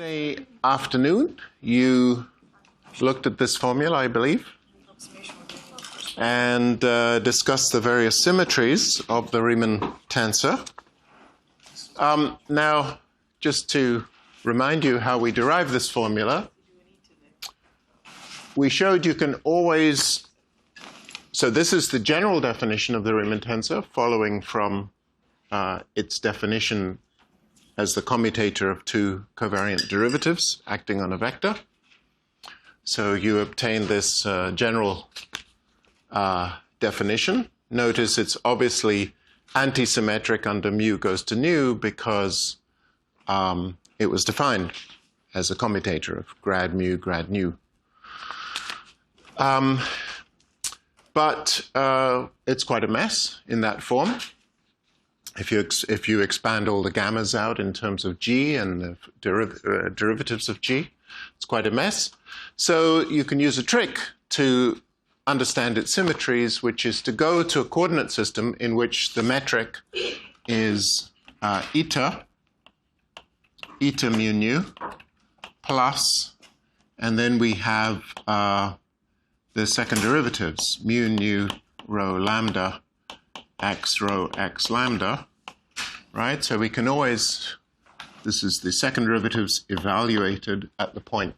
Yesterday afternoon, you looked at this formula, I believe, and discussed the various symmetries of the Riemann tensor. Now, just to remind you how we derive this formula, we showed you can always, so this is the general definition of the Riemann tensor, following from its definition as the commutator of two covariant derivatives acting on a vector. So you obtain this general definition. Notice it's obviously antisymmetric under mu goes to nu because it was defined as a commutator of grad mu, grad nu. But it's quite a mess in that form. If you expand all the gammas out in terms of G and the derivatives of G, it's quite a mess. So you can use a trick to understand its symmetries, which is to go to a coordinate system in which the metric is eta mu nu, plus, and then we have the second derivatives, mu nu rho lambda x rho x lambda, right? So we can always, this is the second derivatives evaluated at the point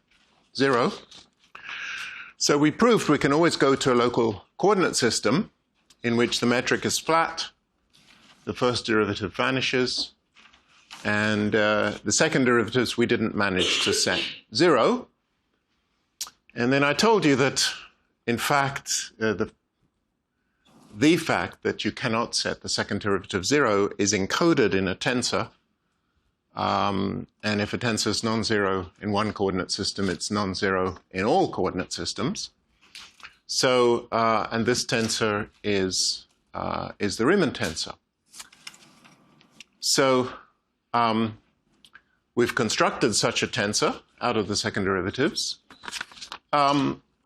0. So we proved we can always go to a local coordinate system in which the metric is flat, the first derivative vanishes, and the second derivatives we didn't manage to set 0. And then I told you that, in fact, the fact that you cannot set the second derivative 0 is encoded in a tensor. And if a tensor is non-zero in one coordinate system, it's non-zero in all coordinate systems. So, and this tensor is the Riemann tensor. So, we've constructed such a tensor out of the second derivatives.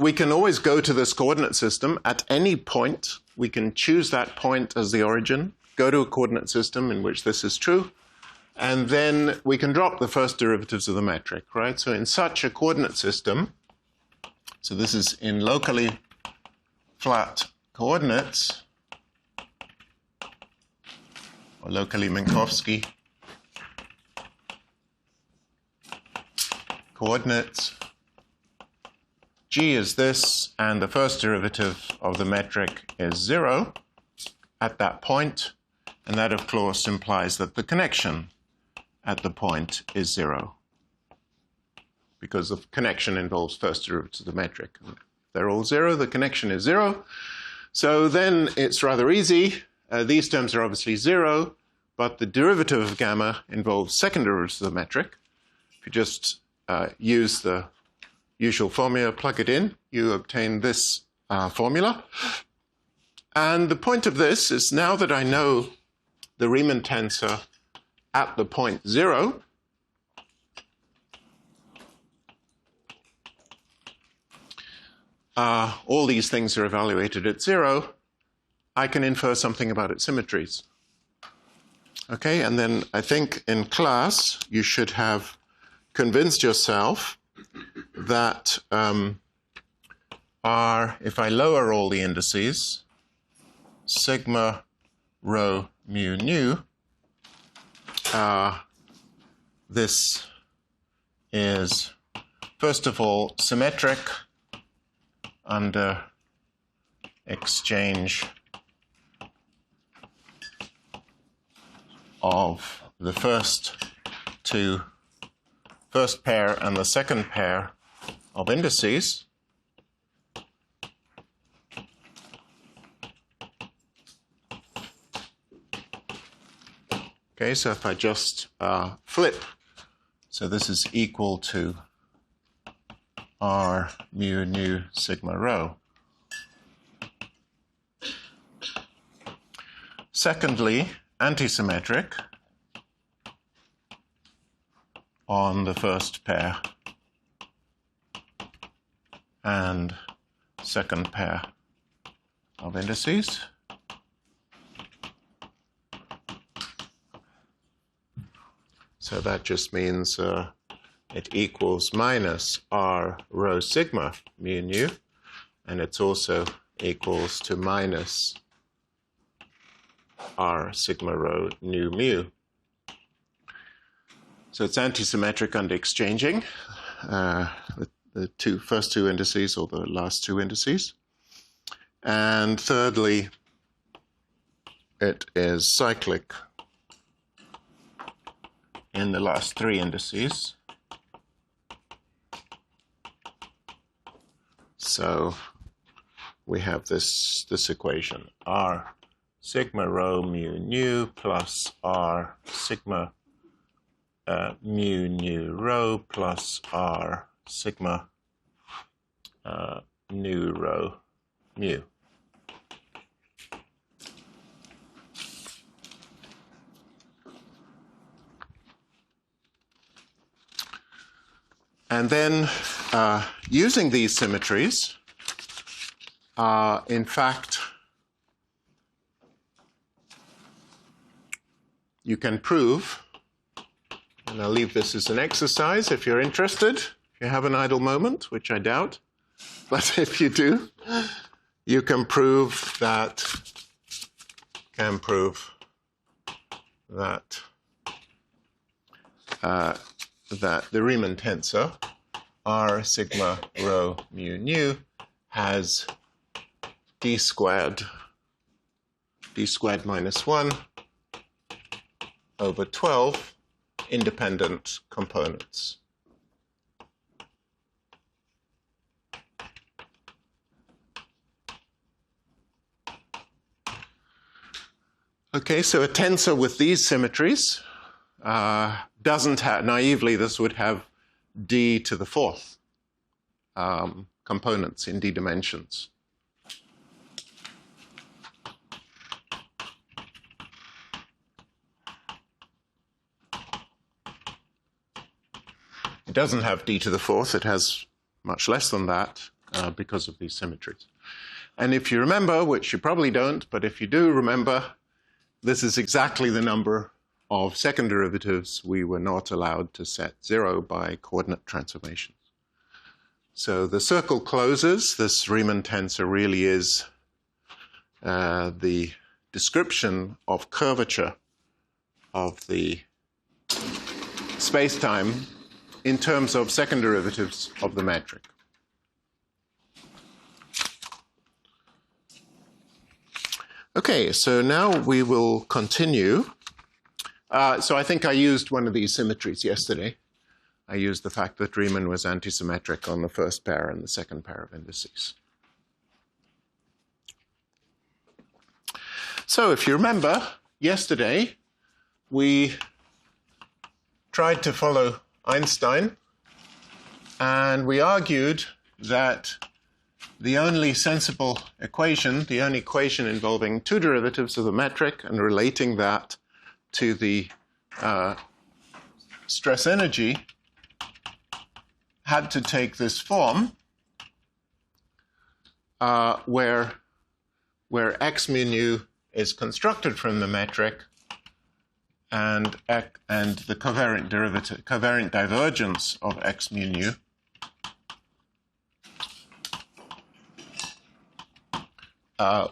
We can always go to this coordinate system at any point. We can choose that point as the origin, go to a coordinate system in which this is true, and then we can drop the first derivatives of the metric, right? So in such a coordinate system, so this is in locally flat coordinates, or locally Minkowski coordinates. G is this, and the first derivative of the metric is 0 at that point, and that, of course, implies that the connection at the point is 0, because the connection involves first derivatives of the metric. If they're all 0, the connection is 0. So then it's rather easy. These terms are obviously 0, but the derivative of gamma involves second derivatives of the metric. If you just use the usual formula, plug it in, you obtain this formula. And the point of this is, now that I know the Riemann tensor at the point 0, all these things are evaluated at 0, I can infer something about its symmetries. Okay, and then I think in class you should have convinced yourself that if I lower all the indices, sigma rho mu nu, this is, first of all, symmetric under exchange of the first pair and the second pair of indices. Okay, so if I just flip, so this is equal to R mu nu sigma rho. Secondly, antisymmetric on the first pair and second pair of indices. So that just means it equals minus r rho sigma mu nu, and it's also equals to minus r sigma rho nu mu. So it's antisymmetric under exchanging the first two indices or the last two indices. And thirdly, it is cyclic in the last three indices. So we have this equation, r sigma rho mu nu plus r sigma mu nu rho plus r sigma nu rho mu. And then using these symmetries, in fact, you can prove, and I'll leave this as an exercise if you're interested, if you have an idle moment, which I doubt, but if you do, you can prove that that the Riemann tensor r sigma rho mu nu has d squared minus 1 over 12 independent components. Okay, so a tensor with these symmetries doesn't have, naively, this would have d to the fourth components in d dimensions. It doesn't have d to the fourth, it has much less than that because of these symmetries. And if you remember, which you probably don't, but if you do remember, this is exactly the number of second derivatives we were not allowed to set 0 by coordinate transformations. So the circle closes. This Riemann tensor really is the description of curvature of the space-time in terms of second derivatives of the metric. Okay, so now we will continue. So I think I used one of these symmetries yesterday. I used the fact that Riemann was antisymmetric on the first pair and the second pair of indices. So if you remember, yesterday we tried to follow Einstein, and we argued that the only sensible equation, the only equation involving two derivatives of the metric and relating that to the stress energy had to take this form where x mu nu is constructed from the metric and the covariant divergence of x mu nu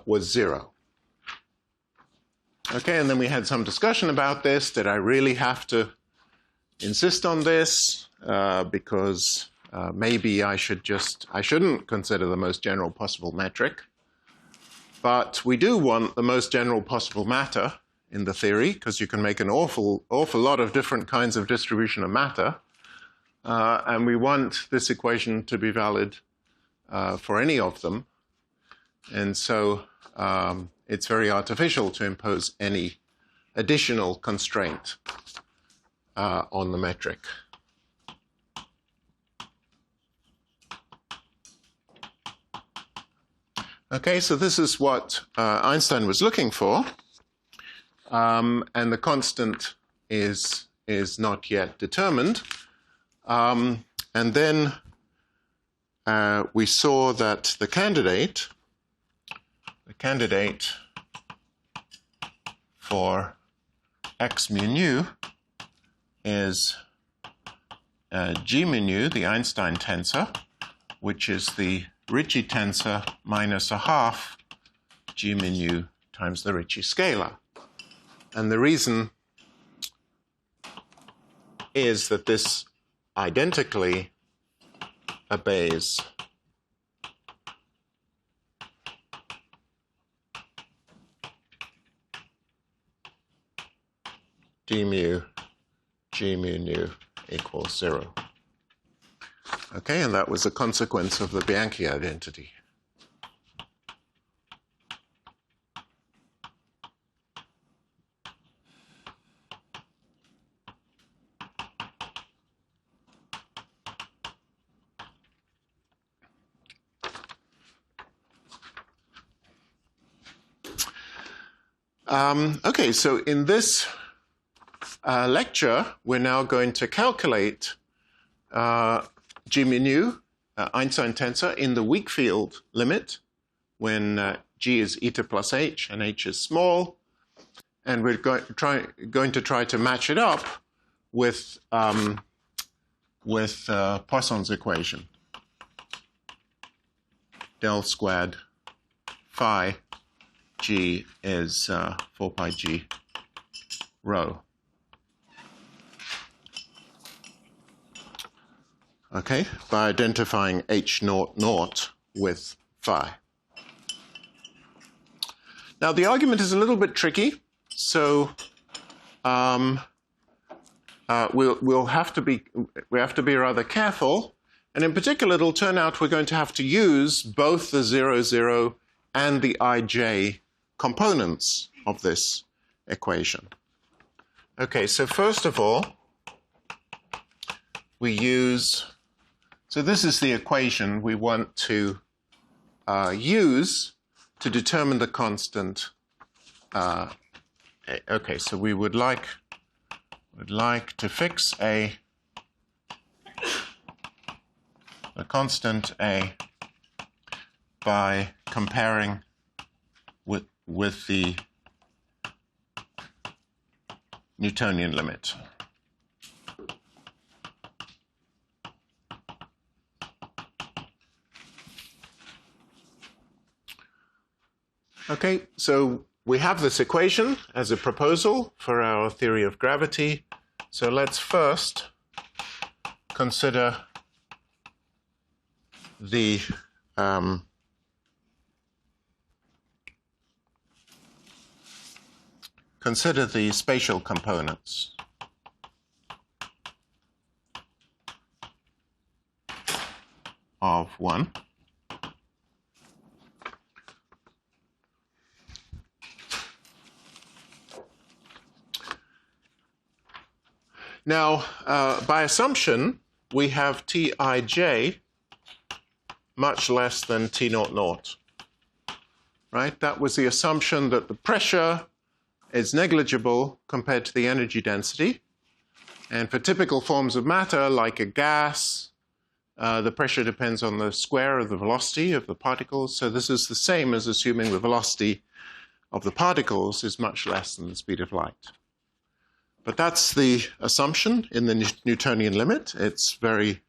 was 0. Okay, and then we had some discussion about this. Did I really have to insist on this? Because maybe I shouldn't consider the most general possible metric. But we do want the most general possible matter in the theory, because you can make an awful lot of different kinds of distribution of matter. And we want this equation to be valid for any of them. And so it's very artificial to impose any additional constraint on the metric. Okay, so this is what Einstein was looking for. And the constant is not yet determined. And then we saw that the candidate for x mu nu is G mu nu, the Einstein tensor, which is the Ricci tensor minus a half G mu nu times the Ricci scalar. And the reason is that this identically obeys d mu G mu nu equals 0. Okay, and that was a consequence of the Bianchi identity. Okay, so in this lecture, we're now going to calculate G mu nu, Einstein tensor, in the weak field limit when G is eta plus H and H is small. And we're going to try to match it up with Poisson's equation. Del squared phi G is 4 pi G rho. Okay, by identifying H naught naught with phi. Now the argument is a little bit tricky, so we have to be rather careful, and in particular it'll turn out we're going to have to use both the 0, 0 and the ij components of this equation. Okay, so first of all, we use, so this is the equation we want to use to determine the constant. Okay, so we would like to fix a constant A by comparing with the Newtonian limit. Okay, so we have this equation as a proposal for our theory of gravity. So let's first consider the spatial components of one. Now, by assumption, we have Tij much less than T naught naught, right? That was the assumption that the pressure is negligible compared to the energy density. And for typical forms of matter, like a gas, the pressure depends on the square of the velocity of the particles. So this is the same as assuming the velocity of the particles is much less than the speed of light. But that's the assumption in the Newtonian limit. It's very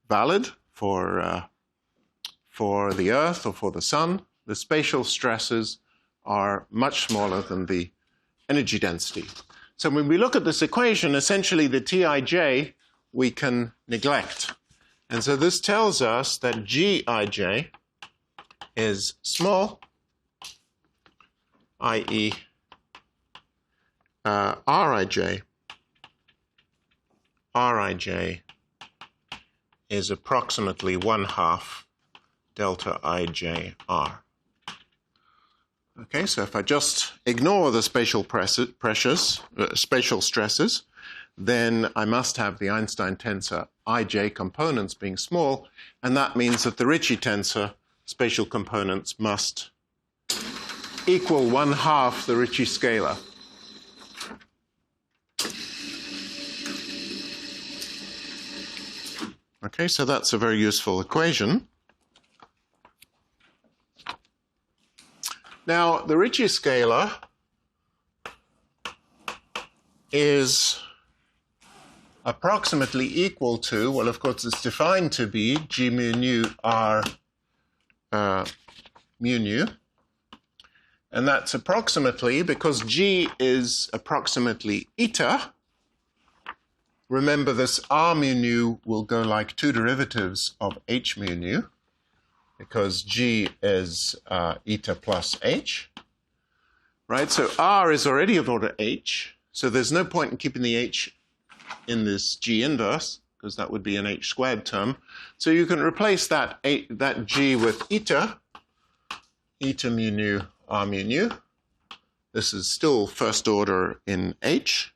valid for the Earth or for the Sun. The spatial stresses are much smaller than the energy density. So when we look at this equation, essentially the Tij we can neglect. And so this tells us that Gij is small, i.e. Rij is approximately 1/2 delta IJR. Okay, so if I just ignore the spatial spatial stresses, then I must have the Einstein tensor Ij components being small, and that means that the Ricci tensor spatial components must equal 1/2 the Ricci scalar. Okay, so that's a very useful equation. Now, the Ricci scalar is approximately equal to, well, of course, it's defined to be G mu nu R mu nu. And that's approximately, because G is approximately eta. Remember, this R mu nu will go like two derivatives of H mu nu, because G is eta plus H. Right, so R is already of order H, so there's no point in keeping the H in this G inverse, because that would be an H squared term. So you can replace that G with eta mu nu R mu nu. This is still first order in H.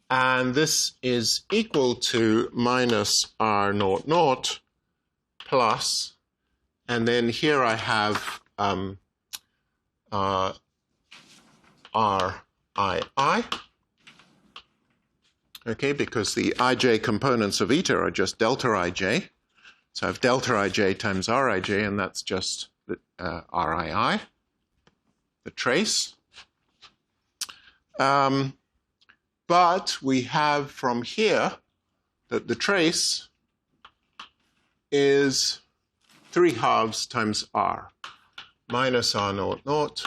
And this is equal to minus R naught naught plus, and then here I have RII, okay, because the ij components of eta are just delta ij. So I have delta ij times rij, and that's just the RII, the trace. But we have from here that the trace is 3/2 times R, minus R naught naught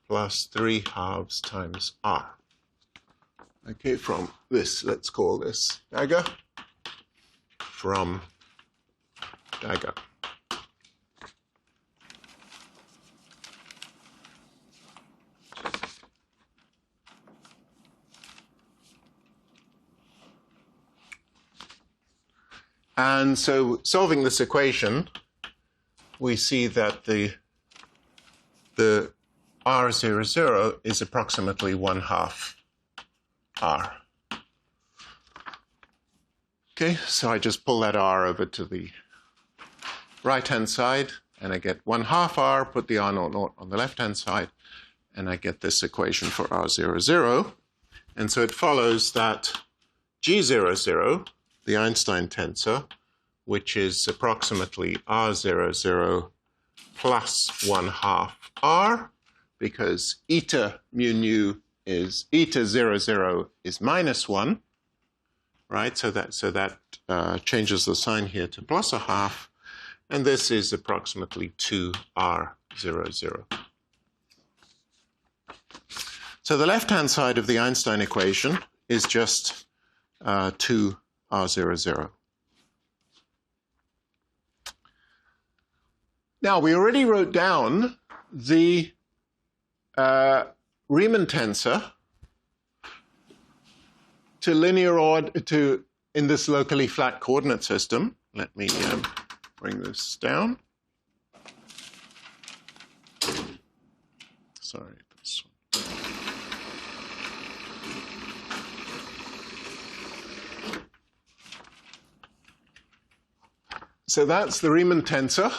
plus 3/2 times R. Okay, from this, let's call this dagger, from dagger. And so solving this equation, we see that the R00 is approximately 1/2 R. Okay, so I just pull that R over to the right-hand side, and I get 1/2 R, put the R naught naught on the left-hand side, and I get this equation for R00. And so it follows that G00, the Einstein tensor, which is approximately R00 plus 1/2 R, because eta mu nu is, eta 00 is -1, right? So that changes the sign here to plus 1/2, and this is approximately 2R00. So the left-hand side of the Einstein equation is just 2R00. Now, we already wrote down the Riemann tensor to linear order in this locally flat coordinate system. Let me bring this down. Sorry, this one. So that's the Riemann tensor.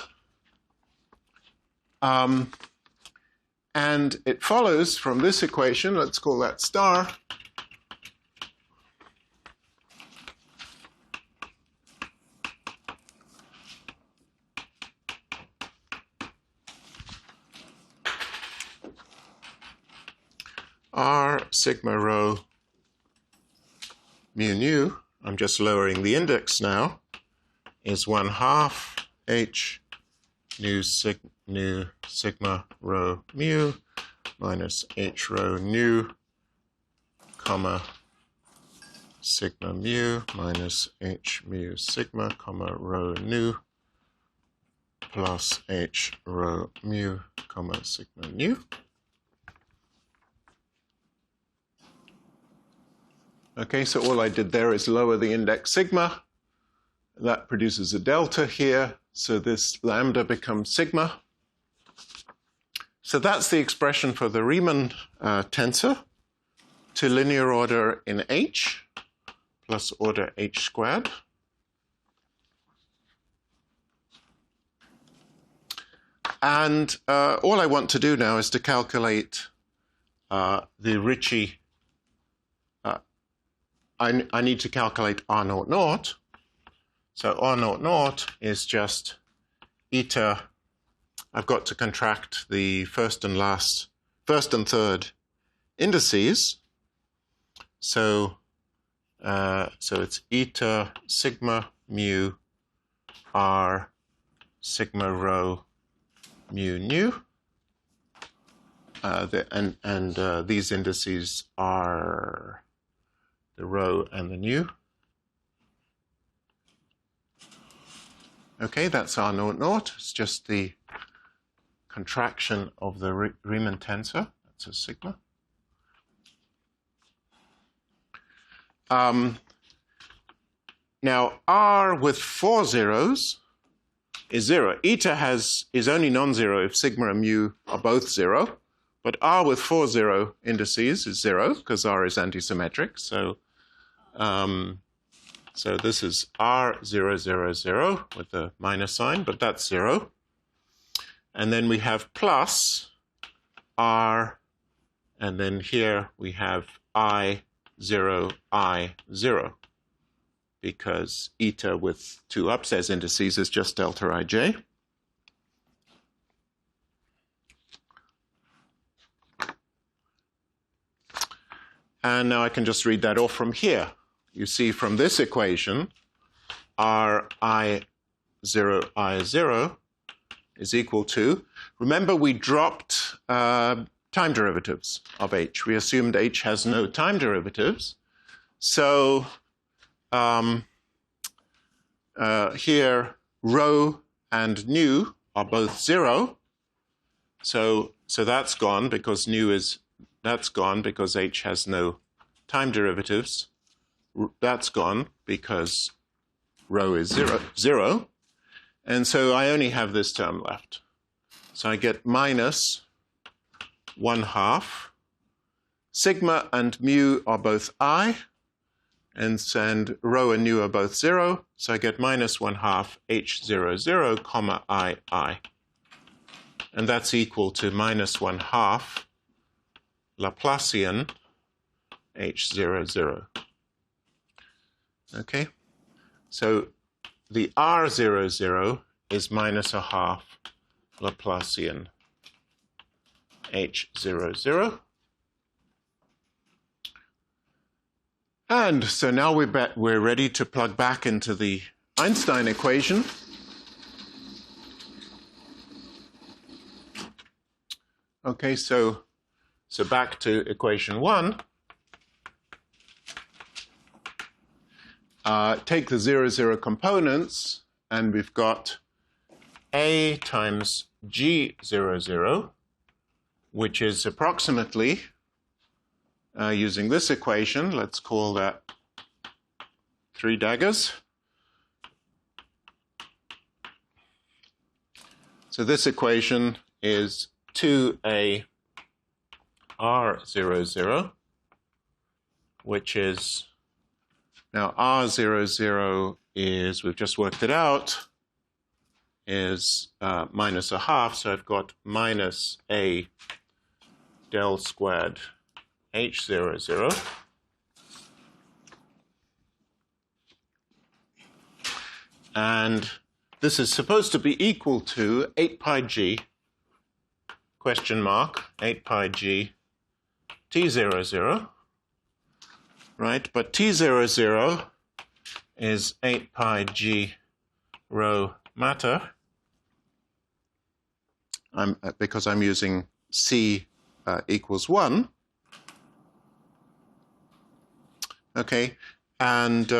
And it follows from this equation, let's call that star, R sigma rho mu nu, I'm just lowering the index now, is 1/2 H nu sigma rho mu minus H rho nu, comma, sigma mu minus H mu sigma, comma, rho nu plus H rho mu, comma, sigma nu. Okay, so all I did there is lower the index sigma. That produces a delta here, so this lambda becomes sigma. So that's the expression for the Riemann tensor to linear order in H plus order H squared. And all I want to do now is to calculate the Ricci. I need to calculate R naught naught. So R naught naught is just eta. I've got to contract the first and third indices. So So it's eta sigma mu r sigma rho mu nu. These indices are the rho and the nu. Okay, that's R naught naught. It's just the contraction of the Riemann tensor. That's a sigma. Now, R with 4 zeros is 0. Eta is only non-zero if sigma and mu are both 0. But R with 4 zero indices is 0 because R is antisymmetric. So this is R 0, 0, 0 with the minus sign, but that's 0. And then we have plus R, and then here we have I 0, I 0, because eta with two upstairs indices is just delta ij. And now I can just read that off from here. You see from this equation, R I 0, I 0 is equal to, remember we dropped time derivatives of h. We assumed h has no time derivatives. So here, rho and nu are both 0. So that's gone because that's gone because h has no time derivatives. That's gone because rho is 0. And so I only have this term left. So I get minus 1/2. Sigma and mu are both I, and rho and nu are both 0. So I get minus 1/2 h0, 0, comma I. And that's equal to minus 1/2 Laplacian h0, 0. Okay, so the R0, 0 is minus 1/2 Laplacian h0, 0. And so now we're ready to plug back into the Einstein equation. Okay, so back to equation 1. Take the 0, 0 components, and we've got A times G0, 0, which is approximately, using this equation, let's call that 3 daggers. So this equation is 2A R0, 0, which is, now R0, 0 is, we've just worked it out, is minus 1/2, so I've got minus A del squared H0, 0. And this is supposed to be equal to 8 pi g, question mark, 8 pi g T0, 0. Right, but T0, 0 is 8 pi g rho matter, because I'm using C equals 1. Okay, and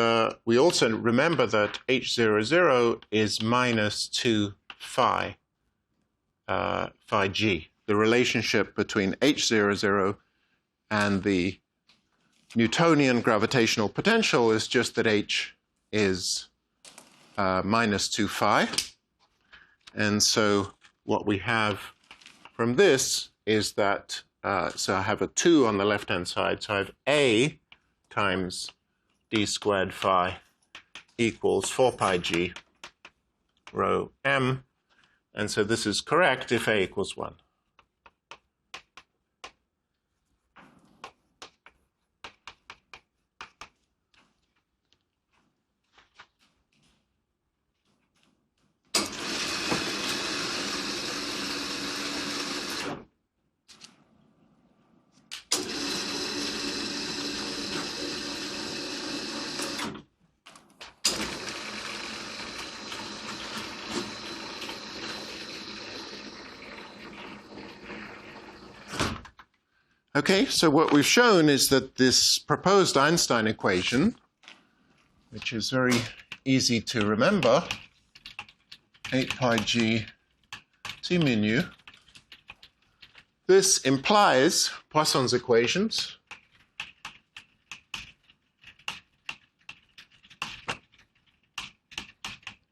we also remember that H0, 0 is minus 2 phi g. The relationship between H0, 0 and the Newtonian gravitational potential is just that H is minus 2 phi. And so what we have from this is that, so I have a 2 on the left-hand side, so I have A times d squared phi equals 4 pi g rho m. And so this is correct if A equals 1. Okay, so what we've shown is that this proposed Einstein equation, which is very easy to remember, 8 pi g T mu nu, this implies Poisson's equations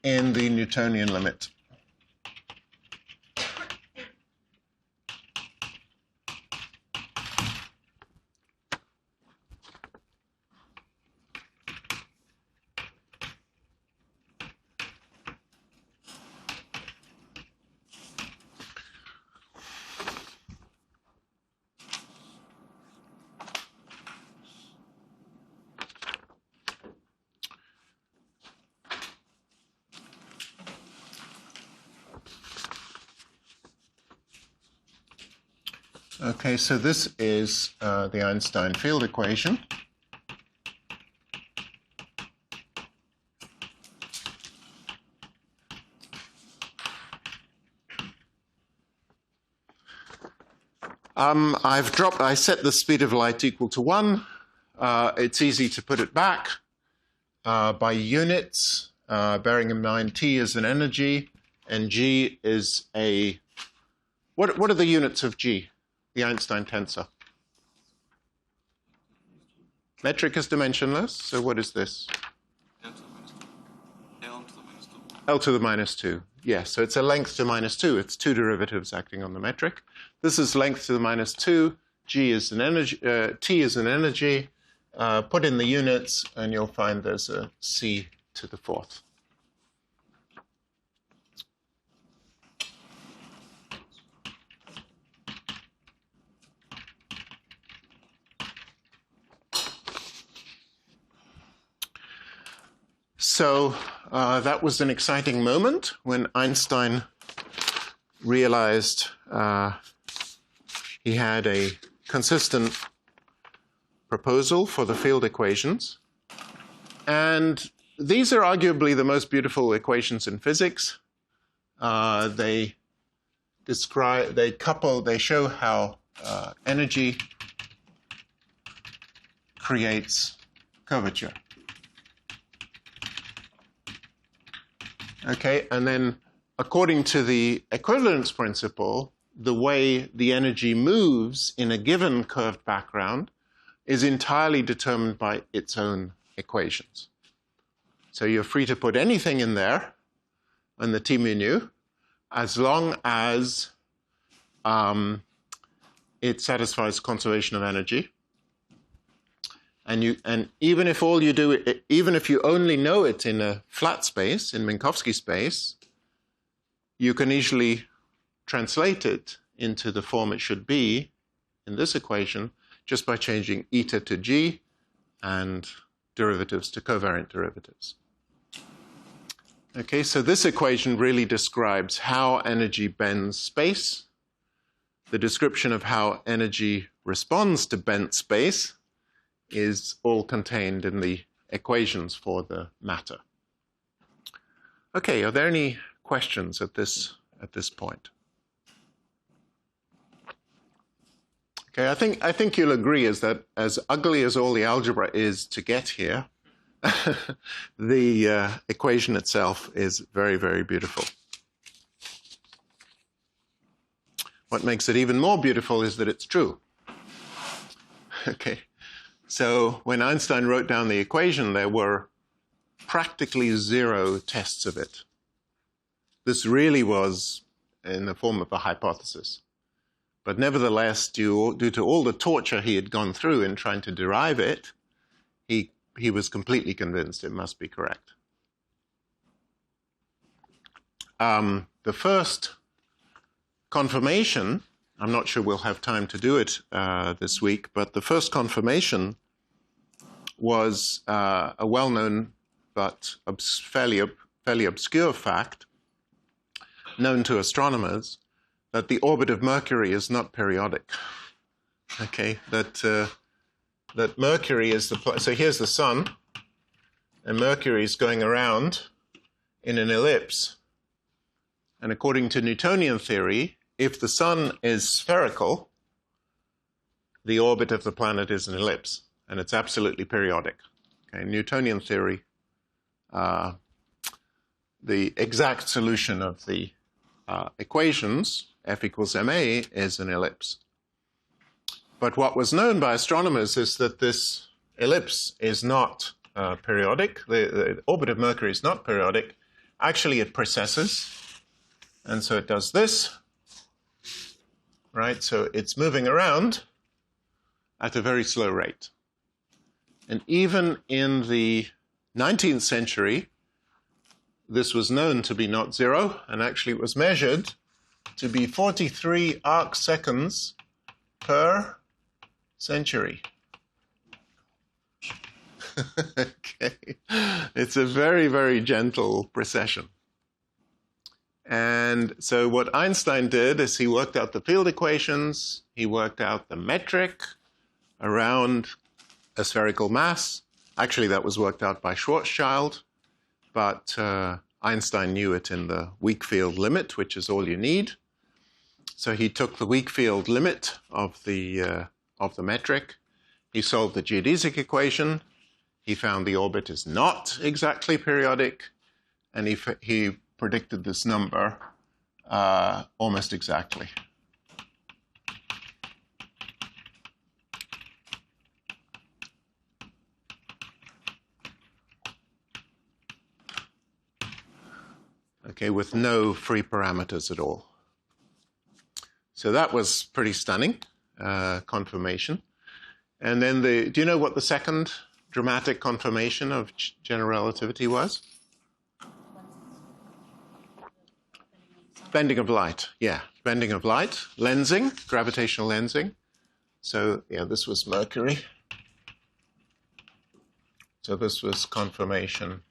in the Newtonian limit. Okay, so this is the Einstein field equation. I set the speed of light equal to 1. It's easy to put it back by units, bearing in mind T is an energy, and G is a... What are the units of G? The Einstein tensor. Metric is dimensionless, so what is this? L to the minus 2. Yes, so it's a length to minus 2. It's two derivatives acting on the metric. This is length to the minus 2. G is an energy, T is an energy. Put in the units, and you'll find there's a C to the 4th. So that was an exciting moment when Einstein realized he had a consistent proposal for the field equations. And these are arguably the most beautiful equations in physics. They show how energy creates curvature. Okay, and then according to the equivalence principle, the way the energy moves in a given curved background is entirely determined by its own equations. So you're free to put anything in there in the T mu nu, as long as it satisfies conservation of energy. And even if even if you only know it in a flat space, in Minkowski space, you can easily translate it into the form it should be in this equation just by changing eta to g and derivatives to covariant derivatives. Okay, so this equation really describes how energy bends space, the description of how energy responds to bent space is all contained in the equations for the matter. Okay, are there any questions at this point? Okay, I think you'll agree is that as ugly as all the algebra is to get here, the equation itself is very, very beautiful. What makes it even more beautiful is that it's true. Okay. So when Einstein wrote down the equation, there were practically 0 tests of it. This really was in the form of a hypothesis. But nevertheless, due to all the torture he had gone through in trying to derive it, he was completely convinced it must be correct. The first confirmation, I'm not sure we'll have time to do it this week, but the first confirmation was a well-known but fairly obscure fact known to astronomers, that the orbit of Mercury is not periodic. Okay, that Mercury is so here's the sun, and Mercury is going around in an ellipse. And according to Newtonian theory, if the sun is spherical, the orbit of the planet is an ellipse, and it's absolutely periodic. Okay, Newtonian theory, the exact solution of the equations, F equals ma, is an ellipse. But what was known by astronomers is that this ellipse is not periodic. The orbit of Mercury is not periodic. Actually, it precesses. And so it does this, right? So it's moving around at a very slow rate. And even in the 19th century, this was known to be not zero, and actually it was measured to be 43 arc seconds per century. Okay. It's a very, very gentle precession. And so what Einstein did is he worked out the field equations, he worked out the metric around a spherical mass. Actually, that was worked out by Schwarzschild, but Einstein knew it in the weak field limit, which is all you need. So he took the weak field limit of the metric. He solved the geodesic equation. He found the orbit is not exactly periodic, and he predicted this number almost exactly. Okay, with no free parameters at all. So that was pretty stunning confirmation. And then do you know what the second dramatic confirmation of general relativity was? Bending of light, yeah, bending of light, lensing, gravitational lensing. So yeah, this was Mercury. So this was confirmation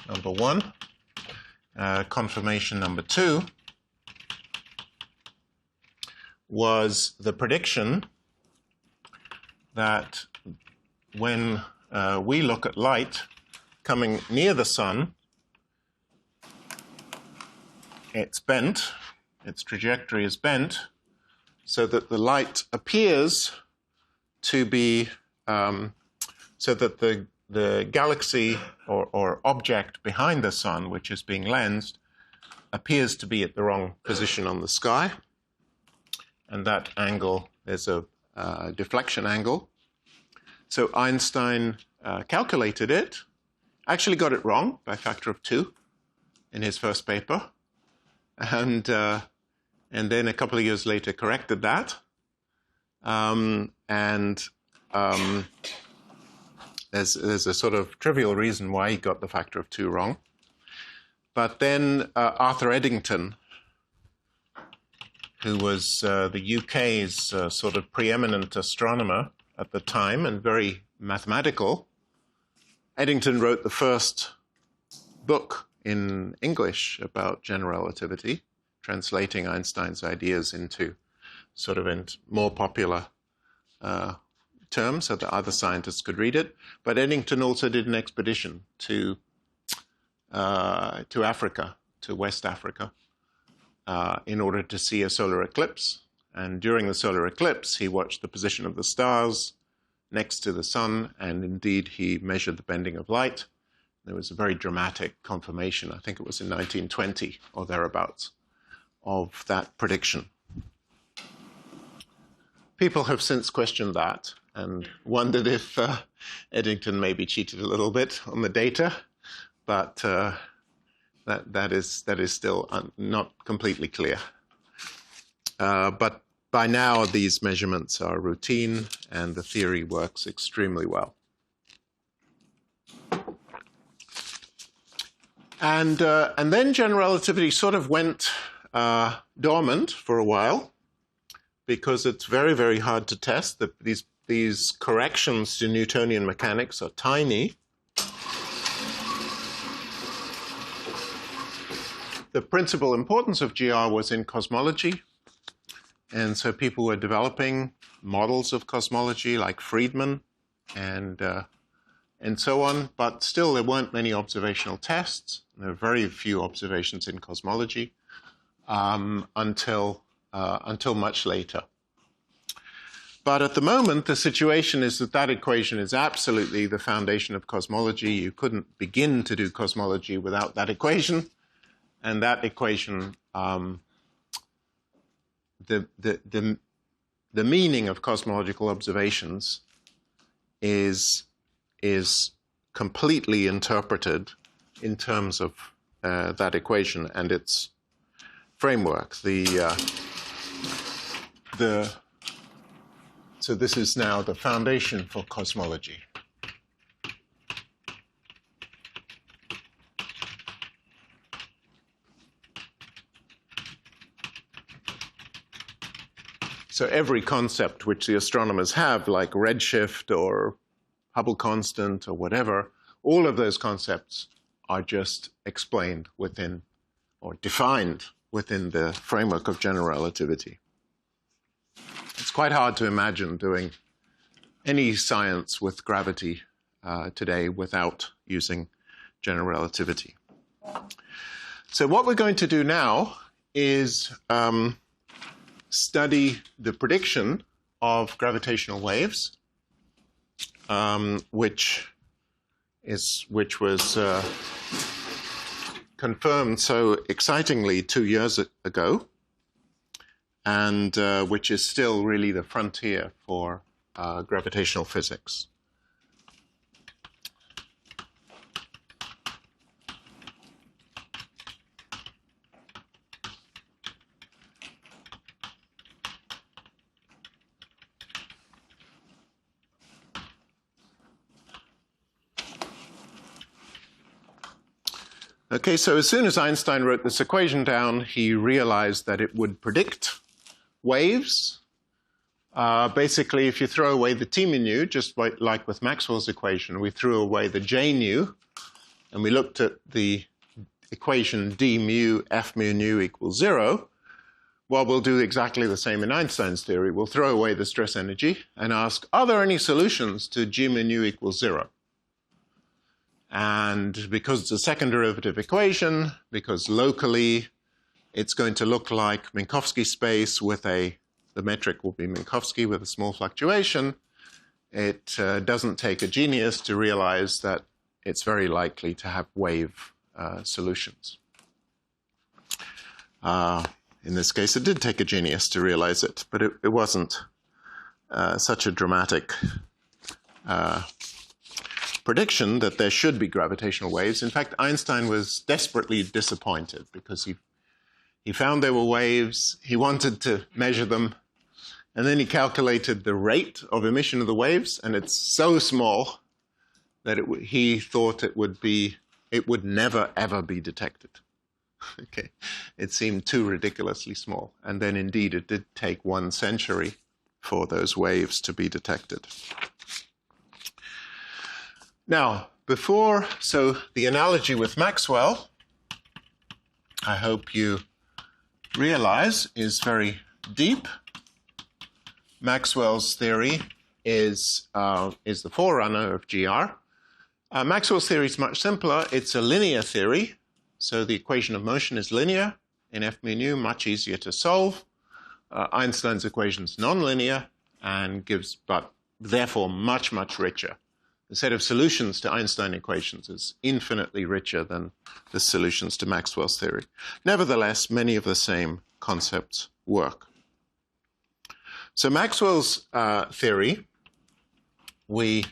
number one. Confirmation number two was the prediction that when we look at light coming near the sun, it's bent, its trajectory is bent, so that the light appears to be, so that the galaxy or object behind the sun, which is being lensed, appears to be at the wrong position on the sky. And that angle is a deflection angle. So Einstein calculated it, actually got it wrong by a factor of 2 in his first paper. And then a couple of years later corrected that. There's a sort of trivial reason why he got the factor of 2 wrong. But then Arthur Eddington, who was the UK's sort of preeminent astronomer at the time and very mathematical, Eddington wrote the first book in English about general relativity, translating Einstein's ideas into sort of in more popular terms so that other scientists could read it. But Eddington also did an expedition to Africa, to West Africa, in order to see a solar eclipse. And during the solar eclipse, he watched the position of the stars next to the sun, and indeed he measured the bending of light. There was a very dramatic confirmation, I think it was in 1920 or thereabouts, of that prediction. People have since questioned that and wondered if Eddington maybe cheated a little bit on the data, but that is still not completely clear. But by now, these measurements are routine, and the theory works extremely well. And then general relativity sort of went dormant for a while, because it's very, very hard to test. These corrections to Newtonian mechanics are tiny. The principal importance of GR was in cosmology. And so people were developing models of cosmology like Friedman and so on. But still, there weren't many observational tests. There were very few observations in cosmology until much later. But at the moment, the situation is that that equation is absolutely the foundation of cosmology. You couldn't begin to do cosmology without that equation. And that equation, the meaning of cosmological observations is completely interpreted in terms of that equation and its framework. So this is now the foundation for cosmology. So every concept which the astronomers have, like redshift or Hubble constant or whatever, all of those concepts are just explained within or defined within the framework of general relativity. It's quite hard to imagine doing any science with gravity today without using general relativity. So what we're going to do now is study the prediction of gravitational waves, which was confirmed so excitingly 2 years ago, and which is still really the frontier for gravitational physics. Okay, so as soon as Einstein wrote this equation down, he realized that it would predict waves. Basically, if you throw away the t mu, just like with Maxwell's equation, we threw away the j nu, and we looked at the equation d mu f mu nu equals 0. Well, we'll do exactly the same in Einstein's theory. We'll throw away the stress energy and ask, are there any solutions to g mu nu equals 0? And because it's a second derivative equation, because locally it's going to look like Minkowski space with the metric will be Minkowski with a small fluctuation, it doesn't take a genius to realize that it's very likely to have wave solutions. In this case, it did take a genius to realize it, but it wasn't such a dramatic prediction that there should be gravitational waves. In fact, Einstein was desperately disappointed because he found there were waves, he wanted to measure them, and then he calculated the rate of emission of the waves, and it's so small that he thought it would never, ever be detected. Okay, it seemed too ridiculously small. And then indeed it did take 1 century for those waves to be detected. Now, so the analogy with Maxwell, I hope you realize, is very deep. Maxwell's theory is the forerunner of GR. Maxwell's theory is much simpler. It's a linear theory. So the equation of motion is linear in f mu nu, much easier to solve. Einstein's equation is nonlinear and but therefore much, much richer. The set of solutions to Einstein equations is infinitely richer than the solutions to Maxwell's theory. Nevertheless, many of the same concepts work. So Maxwell's theory, we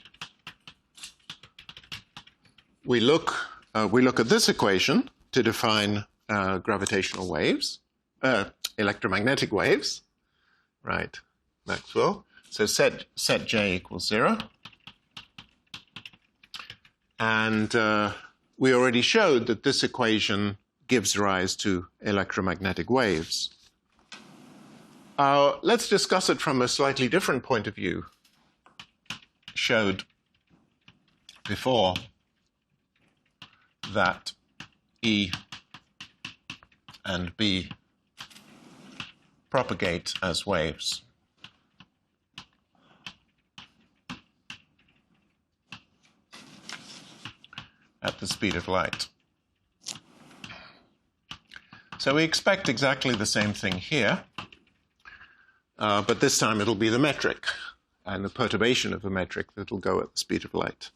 look at this equation to define gravitational waves, electromagnetic waves, right? Maxwell. So set J equals 0. And we already showed that this equation gives rise to electromagnetic waves. Let's discuss it from a slightly different point of view. Showed before that E and B propagate as waves. At the speed of light. So we expect exactly the same thing here. but this time it'll be the metric and the perturbation of the metric that will go at the speed of light.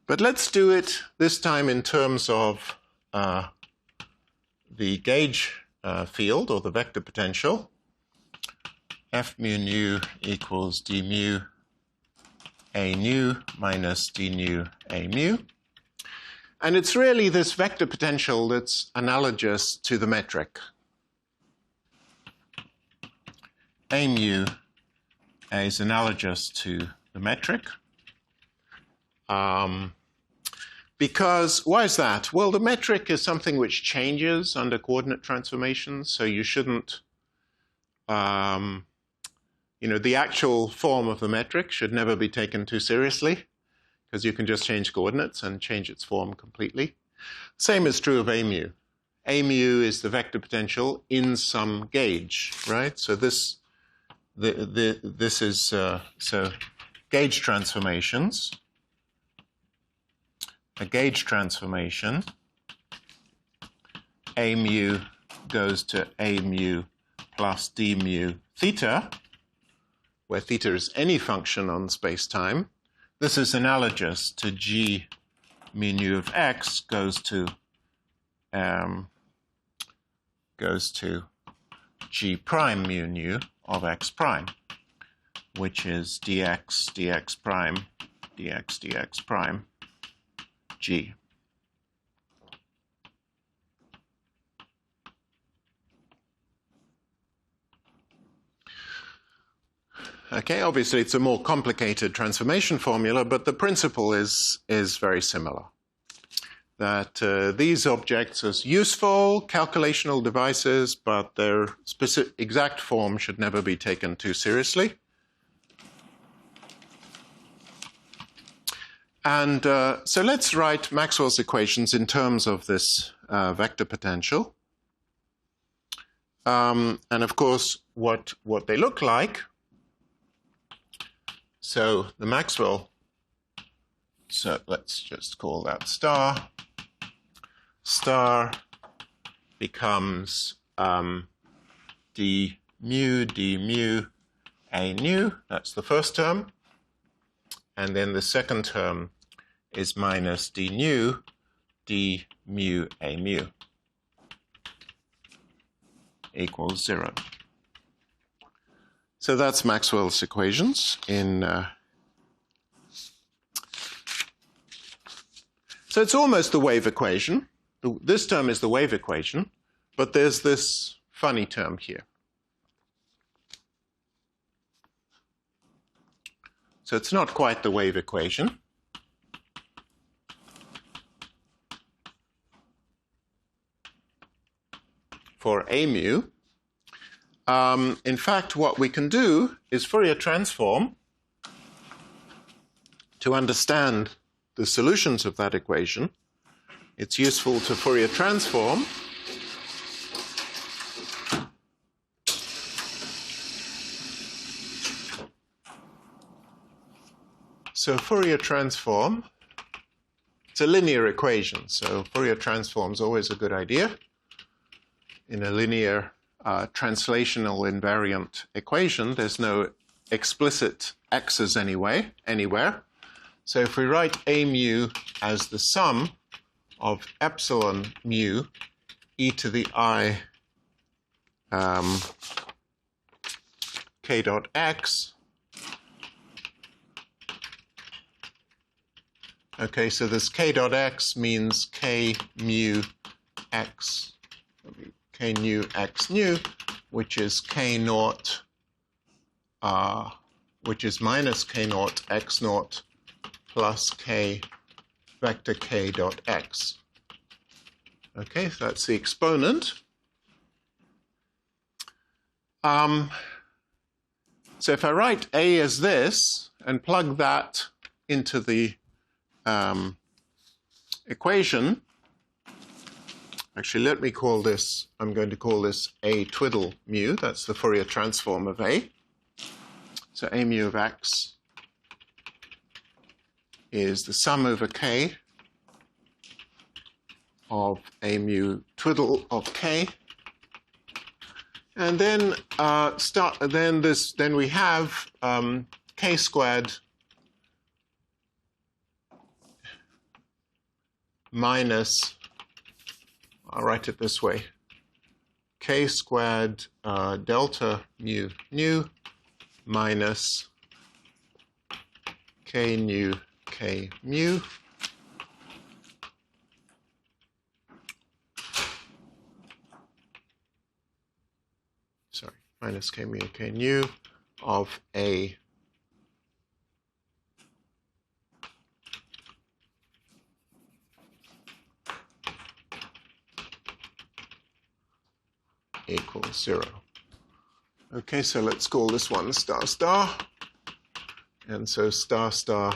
But let's do it this time in terms of the gauge field, or the vector potential. F mu nu equals d mu a nu minus d nu a mu. And it's really this vector potential that's analogous to the metric. A mu is analogous to the metric. Because, why is that? Well, the metric is something which changes under coordinate transformations, so you shouldn't, the actual form of the metric should never be taken too seriously, because you can just change coordinates and change its form completely. Same is true of A mu. A mu is the vector potential in some gauge, right? So this is, so gauge transformations. A gauge transformation, A mu goes to A mu plus d mu theta, where theta is any function on space-time. This is analogous to G mu nu of x goes to G prime mu nu of x prime, which is dx dx prime dx dx prime G. Okay, obviously it's a more complicated transformation formula, but the principle is very similar. That these objects are useful calculational devices, but their specific exact form should never be taken too seriously. And so let's write Maxwell's equations in terms of this vector potential. And of course, what they look like. So the Maxwell, so let's just call that star. Star becomes d mu a nu, that's the first term. And then the second term is minus d nu d mu a mu equals 0. So that's Maxwell's equations in... So it's almost the wave equation. This term is the wave equation, but there's this funny term here. So it's not quite the wave equation. For A mu, in fact, what we can do is Fourier transform to understand the solutions of that equation. It's useful to Fourier transform So Fourier transform, it's a linear equation, so Fourier transform is always a good idea in a linear translational invariant equation. There's no explicit x's anywhere. So if we write A mu as the sum of epsilon mu e to the I k dot x. Okay, so this k dot x means k mu x, k nu x nu, which is k naught, which is minus k naught x naught plus k vector k dot x. Okay, so that's the exponent. So if I write A as this and plug that into the equation, actually let me call this, I'm going to call this A twiddle mu, that's the Fourier transform of A. So A mu of x is the sum over k of A mu twiddle of k. And then then we have k squared minus, I'll write it this way, k squared delta mu nu minus k nu k mu minus k mu k nu of A equals 0. Okay, so let's call this one star star. And so star star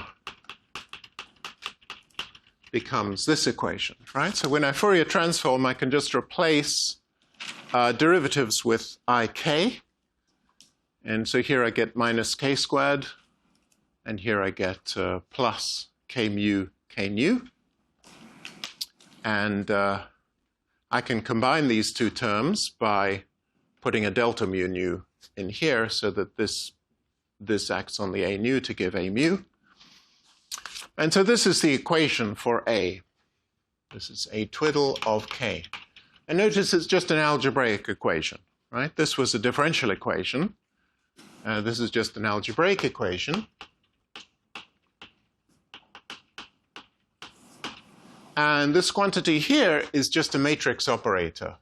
becomes this equation, right? So when I Fourier transform, I can just replace derivatives with ik. And so here I get minus k squared, and here I get plus k mu k nu. And I can combine these two terms by putting a delta mu nu in here so that this acts on the A nu to give A mu. And so this is the equation for A. This is a twiddle of K. And notice it's just an algebraic equation, right? This was a differential equation. This is just an algebraic equation. And this quantity here is just a matrix operator.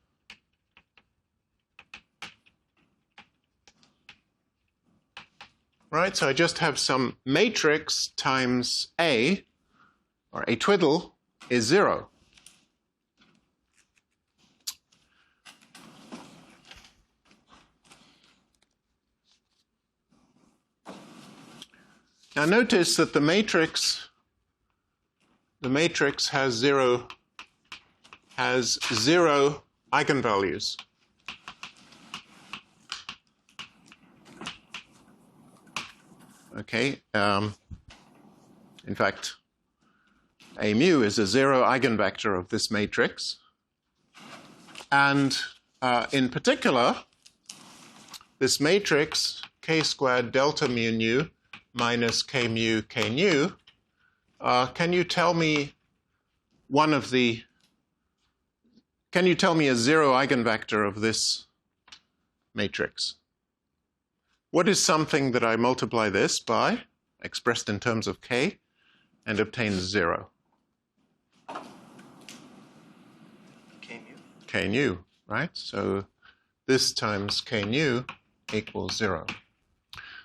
Right, so I just have some matrix times A, or a twiddle, is 0. Now notice that the matrix has zero eigenvalues. Okay, in fact, A mu is a 0 eigenvector of this matrix. And in particular, this matrix, k squared delta mu nu minus k mu k nu, can you tell me a 0 eigenvector of this matrix? What is something that I multiply this by, expressed in terms of k, and obtain 0? K mu. K nu, right? So this times k nu equals 0.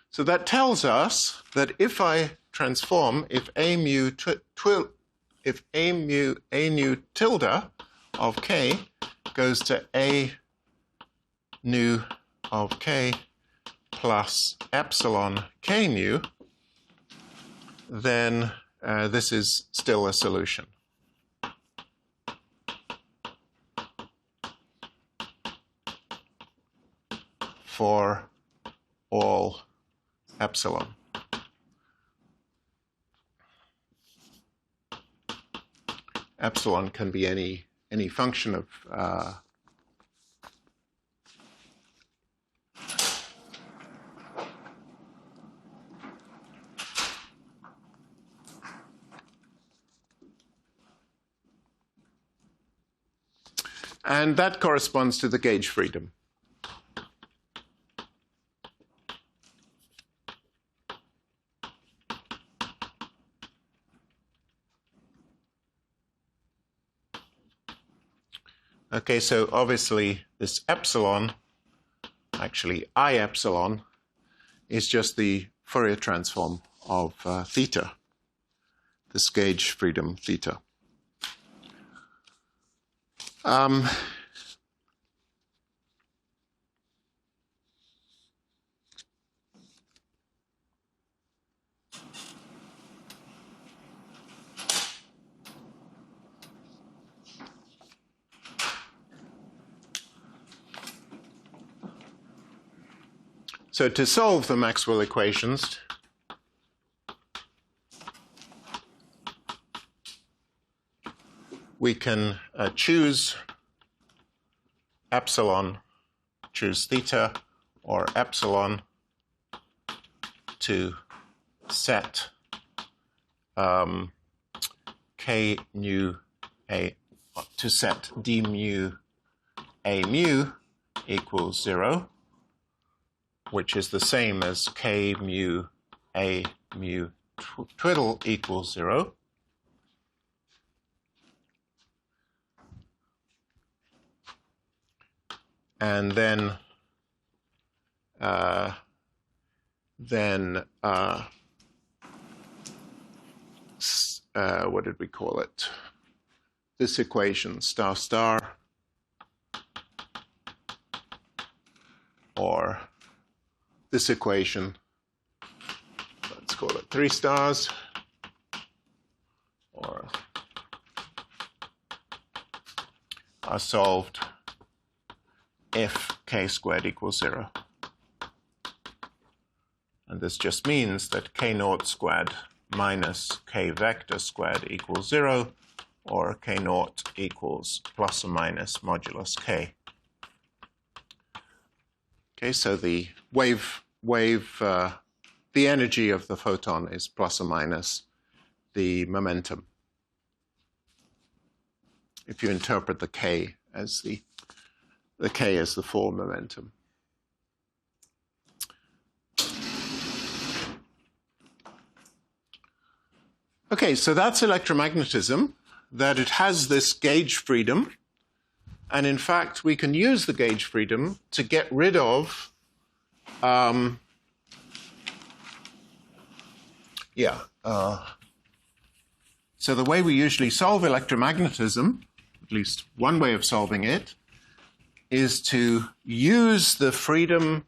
So that tells us that if I transform, if A nu tilde of k goes to A nu of k plus epsilon k nu, then this is still a solution. For all epsilon. Epsilon can be any function of and that corresponds to the gauge freedom. Okay, so obviously this epsilon, actually I epsilon, is just the Fourier transform of theta, this gauge freedom theta. So to solve the Maxwell equations, we can choose epsilon choose theta or epsilon to set k nu a, to set d mu a mu equals 0, which is the same as k mu a mu twiddle equals 0. And then what did we call it? This equation, star star, or this equation, let's call it 3 stars, or are solved if k squared equals 0. And this just means that k naught squared minus k vector squared equals 0, or k naught equals plus or minus modulus k. Okay, so the the energy of the photon is plus or minus the momentum, if you interpret the k as the k as the full momentum. Okay, so that's electromagnetism, that it has this gauge freedom, and in fact we can use the gauge freedom to get rid of so the way we usually solve electromagnetism, at least one way of solving it, is to use the freedom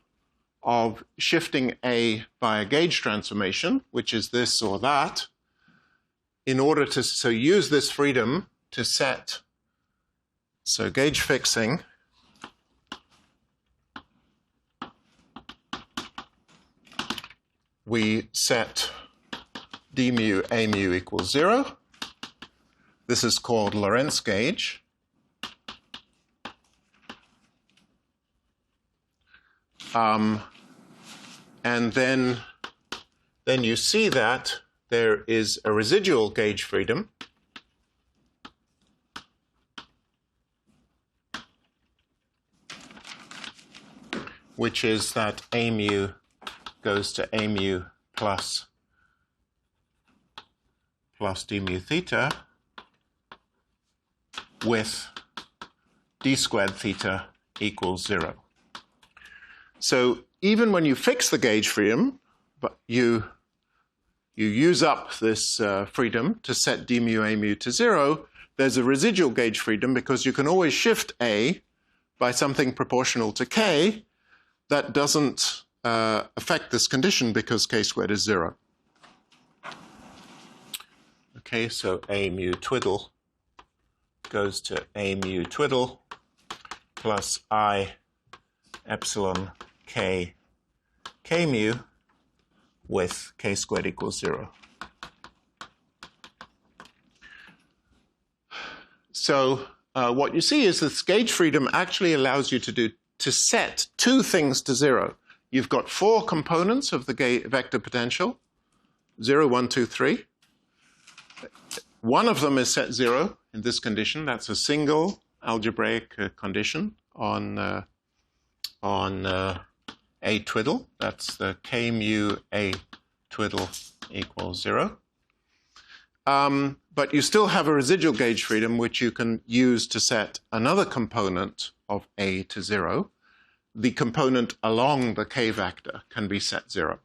of shifting A by a gauge transformation, which is this or that, in order to use this freedom to set, so gauge fixing we set d mu a mu equals 0. This is called Lorentz gauge. And then you see that there is a residual gauge freedom, which is that a mu goes to a mu plus d mu theta with d squared theta equals 0. So even when you fix the gauge freedom, but you use up this freedom to set d mu a mu to 0, there's a residual gauge freedom because you can always shift A by something proportional to k that doesn't affect this condition because k squared is 0. Okay, so a mu twiddle goes to a mu twiddle plus I epsilon k mu with k squared equals 0. So what you see is this gauge freedom actually allows you to set two things to 0. You've got 4 components of the vector potential, 0, 1, 2, 3. One of them is set 0 in this condition. That's a single algebraic condition on a twiddle. That's the k mu a twiddle equals 0. But you still have a residual gauge freedom, which you can use to set another component of A to 0. The component along the k vector can be set 0.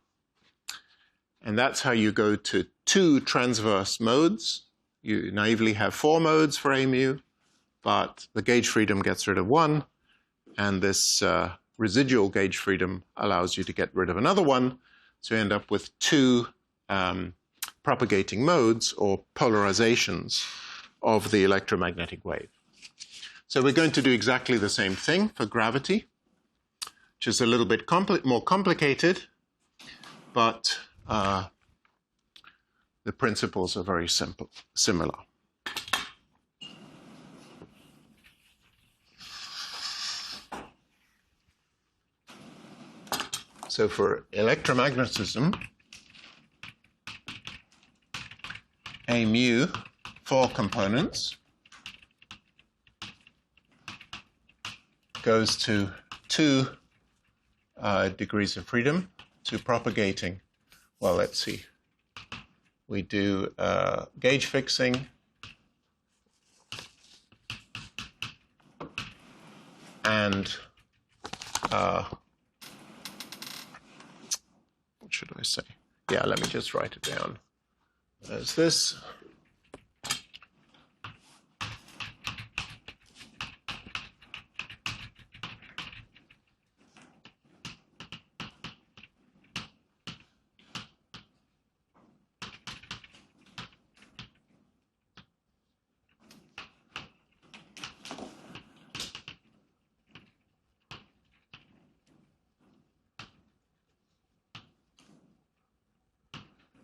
And that's how you go to 2 transverse modes. You naively have 4 modes for A mu, but the gauge freedom gets rid of 1, and this residual gauge freedom allows you to get rid of another one, so you end up with 2 propagating modes or polarizations of the electromagnetic wave. So we're going to do exactly the same thing for gravity, which is a little bit more complicated, but the principles are very similar. So for electromagnetism, a mu, 4 components, goes to 2 degrees of freedom, to propagating. Well, let's see. We do gauge fixing and what should I say? Yeah, let me just write it down. There's this.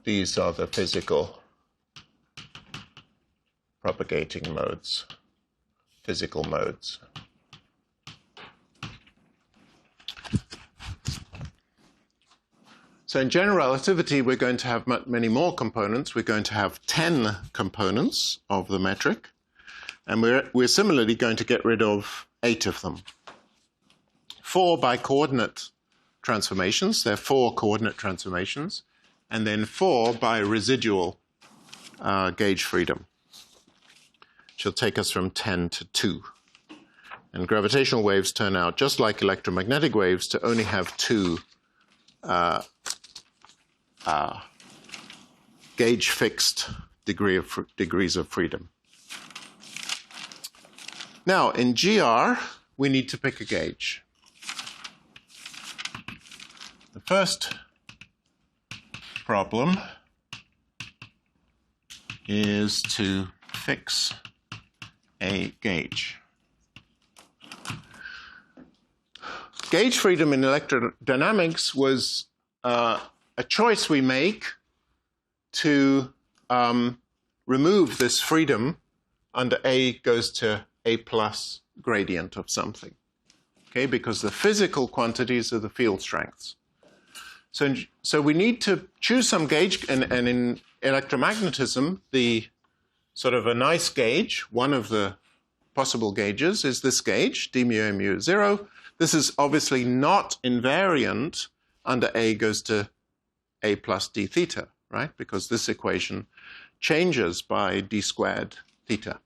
These are the physical propagating modes, physical modes. So in general relativity, we're going to have many more components. We're going to have 10 components of the metric, and we're similarly going to get rid of 8 of them. 4 by coordinate transformations. There are 4 coordinate transformations. And then 4 by residual gauge freedom, which will take us from 10 to 2. And gravitational waves turn out, just like electromagnetic waves, to only have 2 gauge-fixed degrees of freedom. Now, in GR, we need to pick a gauge. The first problem is to fix a gauge. Gauge freedom in electrodynamics was a choice we make to remove this freedom under A goes to A plus gradient of something, okay, because the physical quantities are the field strengths. So we need to choose some gauge, and in electromagnetism, the sort of a nice gauge, one of the possible gauges is this gauge, d mu a mu 0. This is obviously not invariant under A goes to A plus d theta, right? Because this equation changes by d squared theta.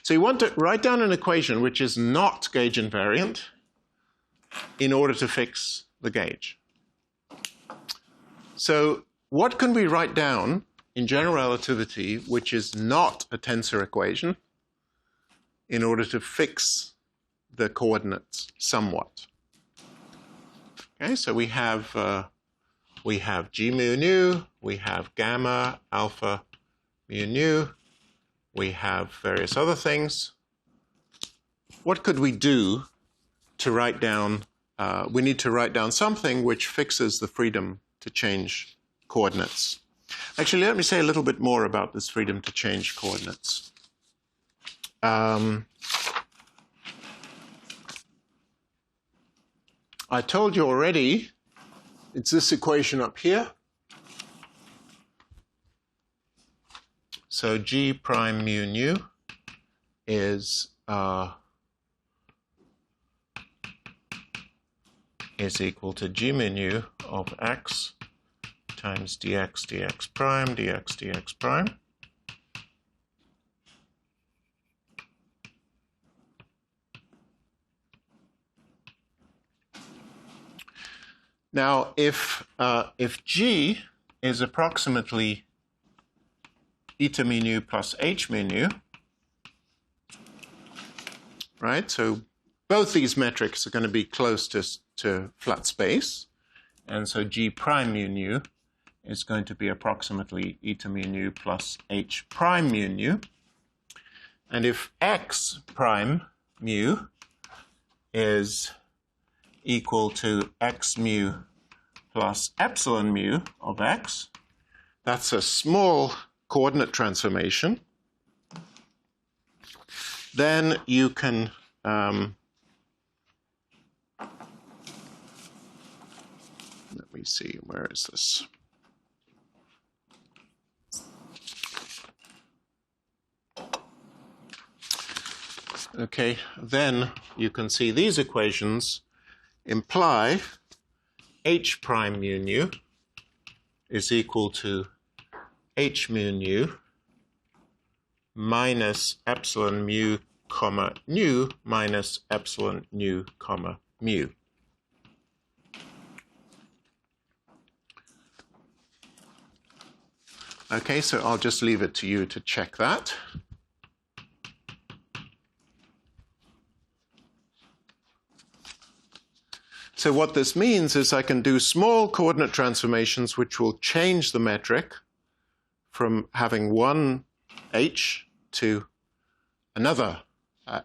So you want to write down an equation which is not gauge invariant in order to fix the gauge. So what can we write down in general relativity which is not a tensor equation in order to fix the coordinates somewhat? Okay, so we have g mu nu, we have gamma, alpha, mu nu, we have various other things. What could we do to write down? We need to write down something which fixes the freedom to change coordinates. Actually, let me say a little bit more about this freedom to change coordinates. I told you already, it's this equation up here. So g prime mu nu is equal to g mu nu of x times dx dx prime dx dx prime. Now, if g is approximately eta mu nu plus h mu nu, right? So both these metrics are going to be close to flat space, and so g prime mu nu is going to be approximately eta mu nu plus h prime mu nu. And if x prime mu is equal to x mu plus epsilon mu of x, that's a small coordinate transformation, then you can me see, where is this? Okay, then you can see these equations imply h prime mu nu is equal to h mu nu minus epsilon mu comma nu minus epsilon nu comma mu. Okay, so I'll just leave it to you to check that. So what this means is I can do small coordinate transformations which will change the metric from having one h to another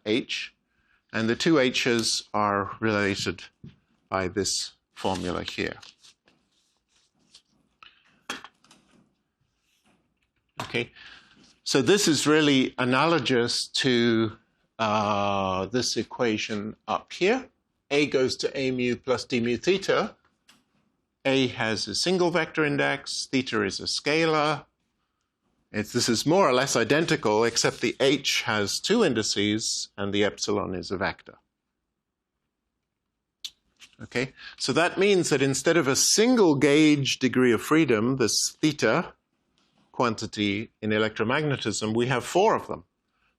h, and the two h's are related by this formula here. Okay, so this is really analogous to this equation up here. A goes to a mu plus d mu theta. A has a single vector index, theta is a scalar. This is more or less identical, except the h has two indices and the epsilon is a vector. Okay, so that means that instead of a single gauge degree of freedom, this theta quantity in electromagnetism, we have four of them.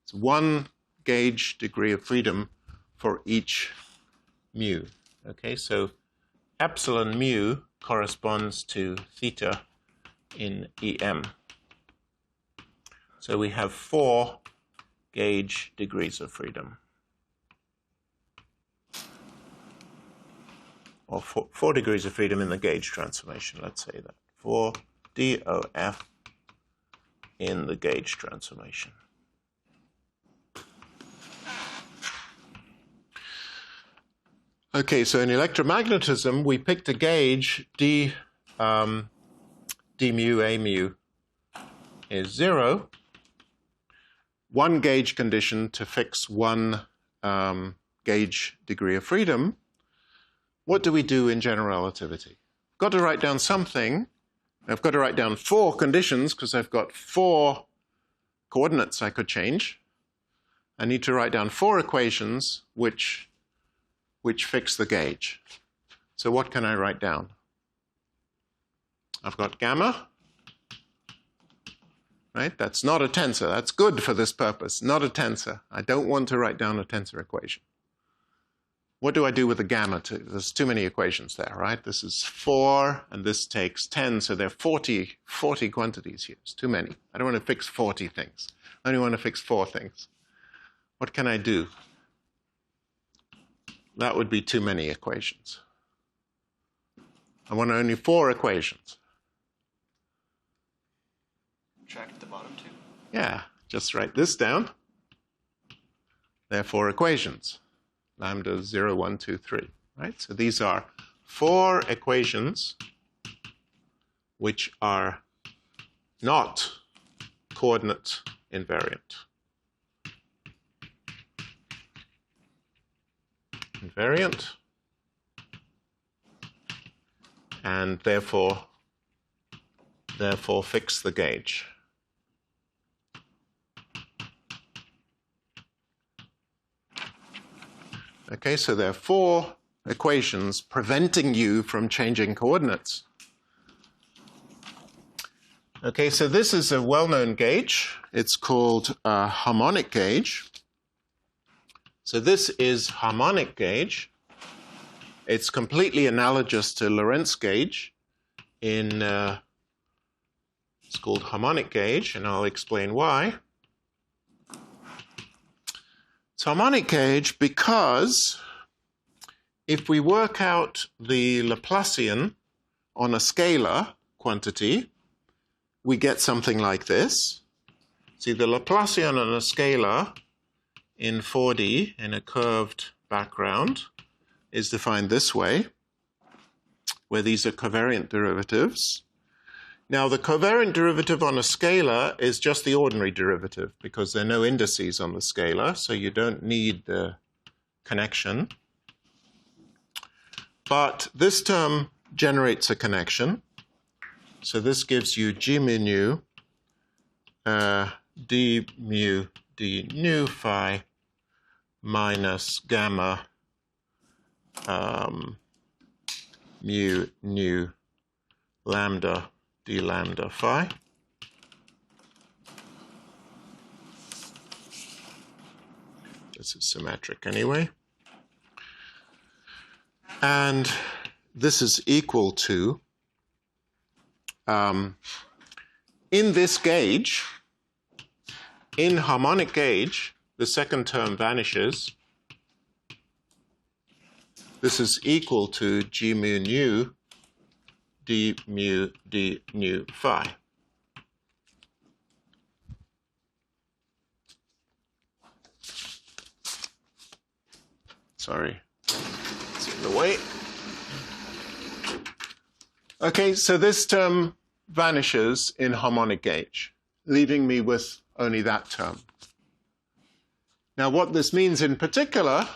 It's one gauge degree of freedom for each mu. Okay, so epsilon mu corresponds to theta in EM. So we have 4 gauge degrees of freedom. Or 4 degrees of freedom in the gauge transformation, let's say that. 4 DOF in the gauge transformation. Okay, so in electromagnetism, we picked a gauge, d mu a mu is 0. One gauge condition to fix one gauge degree of freedom. What do we do in general relativity? I've got to write down something. I've got to write down 4 conditions because I've got 4 coordinates I could change. I need to write down 4 equations which fix the gauge. So what can I write down? I've got gamma, right? That's not a tensor. That's good for this purpose, not a tensor. I don't want to write down a tensor equation. What do I do with the gamma? There's too many equations there, right? This is 4, and this takes 10, so there are 40 quantities here. It's too many. I don't want to fix 40 things. I only want to fix 4 things. What can I do? That would be too many equations. I want only 4 equations. Track at the bottom too? Yeah, just write this down. There are 4 equations. Lambda 0, 1, 2, 3. Right? So these are 4 equations which are not coordinate invariant. And therefore fix the gauge. Okay, so there are 4 equations preventing you from changing coordinates. Okay, so this is a well-known gauge. It's called a harmonic gauge. So this is harmonic gauge. It's completely analogous to Lorentz gauge. It's called harmonic gauge, and I'll explain why. It's harmonic gauge because if we work out the Laplacian on a scalar quantity, we get something like this. See, the Laplacian on a scalar in 4D in a curved background is defined this way, where these are covariant derivatives. Now, the covariant derivative on a scalar is just the ordinary derivative because there are no indices on the scalar, so you don't need the connection. But this term generates a connection. So this gives you g mu nu d mu d nu phi minus gamma mu nu lambda d lambda phi. This is symmetric anyway. And this is equal to, in this gauge, in harmonic gauge, the second term vanishes. This is equal to g mu nu d mu d nu phi. Sorry, it's in the way. Okay, so this term vanishes in harmonic gauge, leaving me with only that term. Now, what this means in particular,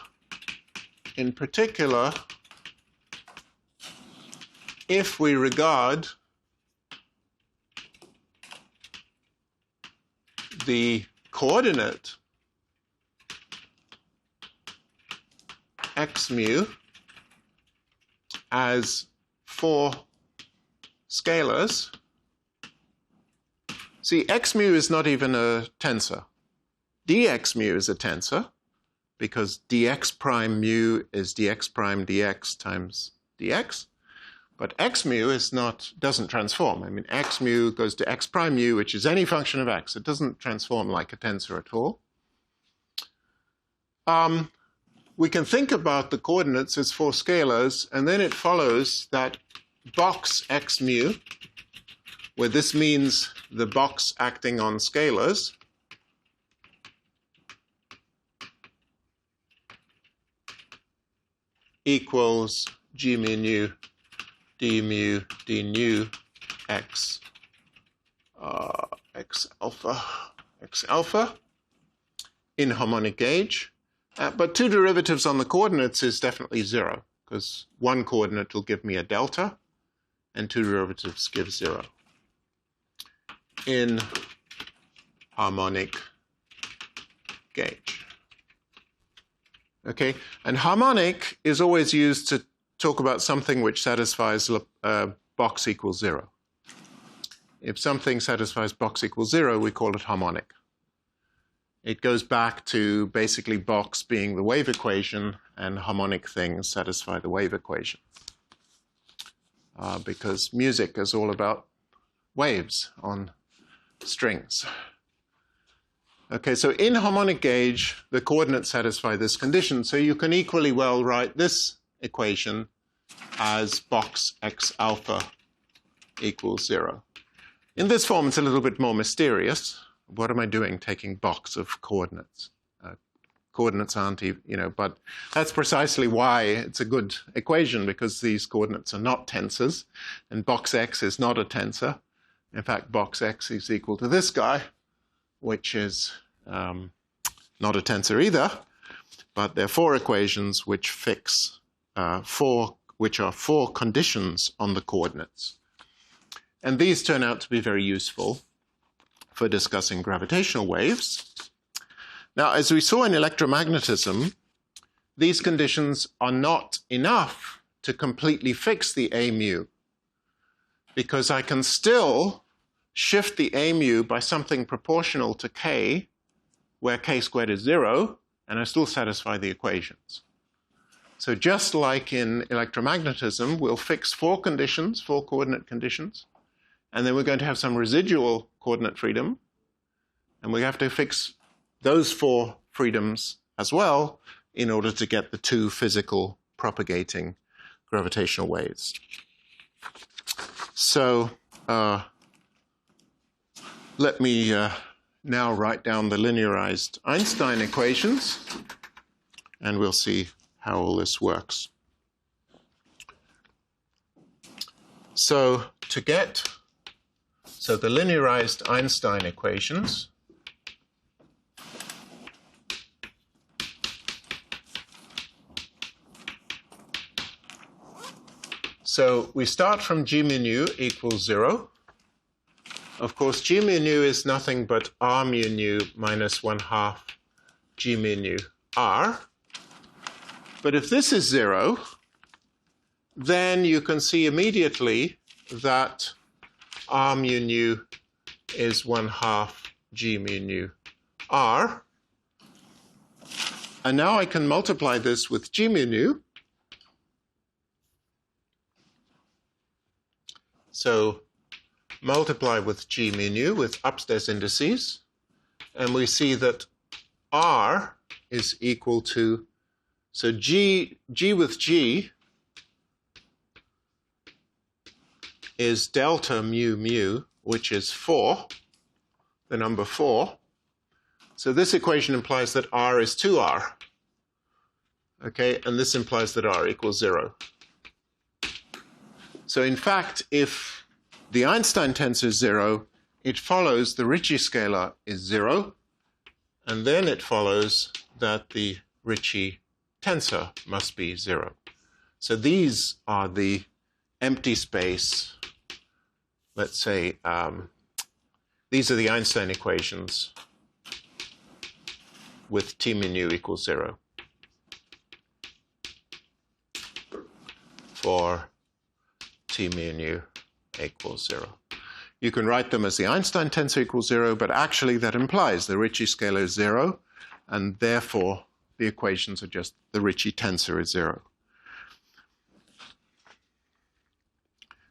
if we regard the coordinate x mu as 4 scalars. See, x mu is not even a tensor. Dx mu is a tensor because dx prime mu is dx prime dx times dx. But x mu is not, doesn't transform. I mean, x mu goes to x prime mu, which is any function of x. It doesn't transform like a tensor at all. We can think about the coordinates as 4 scalars, and then it follows that box x mu, where this means the box acting on scalars, equals g mu nu d mu d nu x alpha in harmonic gauge. But 2 derivatives on the coordinates is definitely 0, because 1 coordinate will give me a delta, and 2 derivatives give 0 in harmonic gauge. Okay, and harmonic is always used to talk about something which satisfies box equals 0. If something satisfies box equals 0, we call it harmonic. It goes back to basically box being the wave equation, and harmonic things satisfy the wave equation. Because music is all about waves on strings. Okay, so in harmonic gauge, the coordinates satisfy this condition. So you can equally well write this equation as box x alpha equals 0. In this form, it's a little bit more mysterious. What am I doing taking box of coordinates? Coordinates aren't, but that's precisely why it's a good equation, because these coordinates are not tensors, and box x is not a tensor. In fact, box x is equal to this guy, which is not a tensor either, but there are 4 equations which fix which are 4 conditions on the coordinates. And these turn out to be very useful for discussing gravitational waves. Now, as we saw in electromagnetism, these conditions are not enough to completely fix the A mu, because I can still shift the A mu by something proportional to k, where k squared is 0, and I still satisfy the equations. So just like in electromagnetism, we'll fix 4 conditions, 4 coordinate conditions, and then we're going to have some residual coordinate freedom, and we have to fix those 4 freedoms as well in order to get the 2 physical propagating gravitational waves. So let me now write down the linearized Einstein equations, and we'll see how all this works. So the linearized Einstein equations So we start from g mu nu equals 0. Of course, g mu nu is nothing but r mu nu minus 1/2 g mu nu r. But if this is 0, then you can see immediately that r mu nu is 1/2 g mu nu r. And now I can multiply this with g mu nu. So multiply with g mu nu with upstairs indices, and we see that r is equal to, so g with g is delta mu mu, which is 4, the number 4. So this equation implies that r is 2r. Okay, and this implies that r equals 0. So in fact, if the Einstein tensor is 0, it follows the Ricci scalar is 0, and then it follows that the Ricci tensor must be 0. So these are the empty space, let's say, these are the Einstein equations with T mu nu equals 0 for T mu nu equals 0. You can write them as the Einstein tensor equals 0, but actually that implies the Ricci scalar is 0, and therefore the equations are just the Ricci tensor is 0.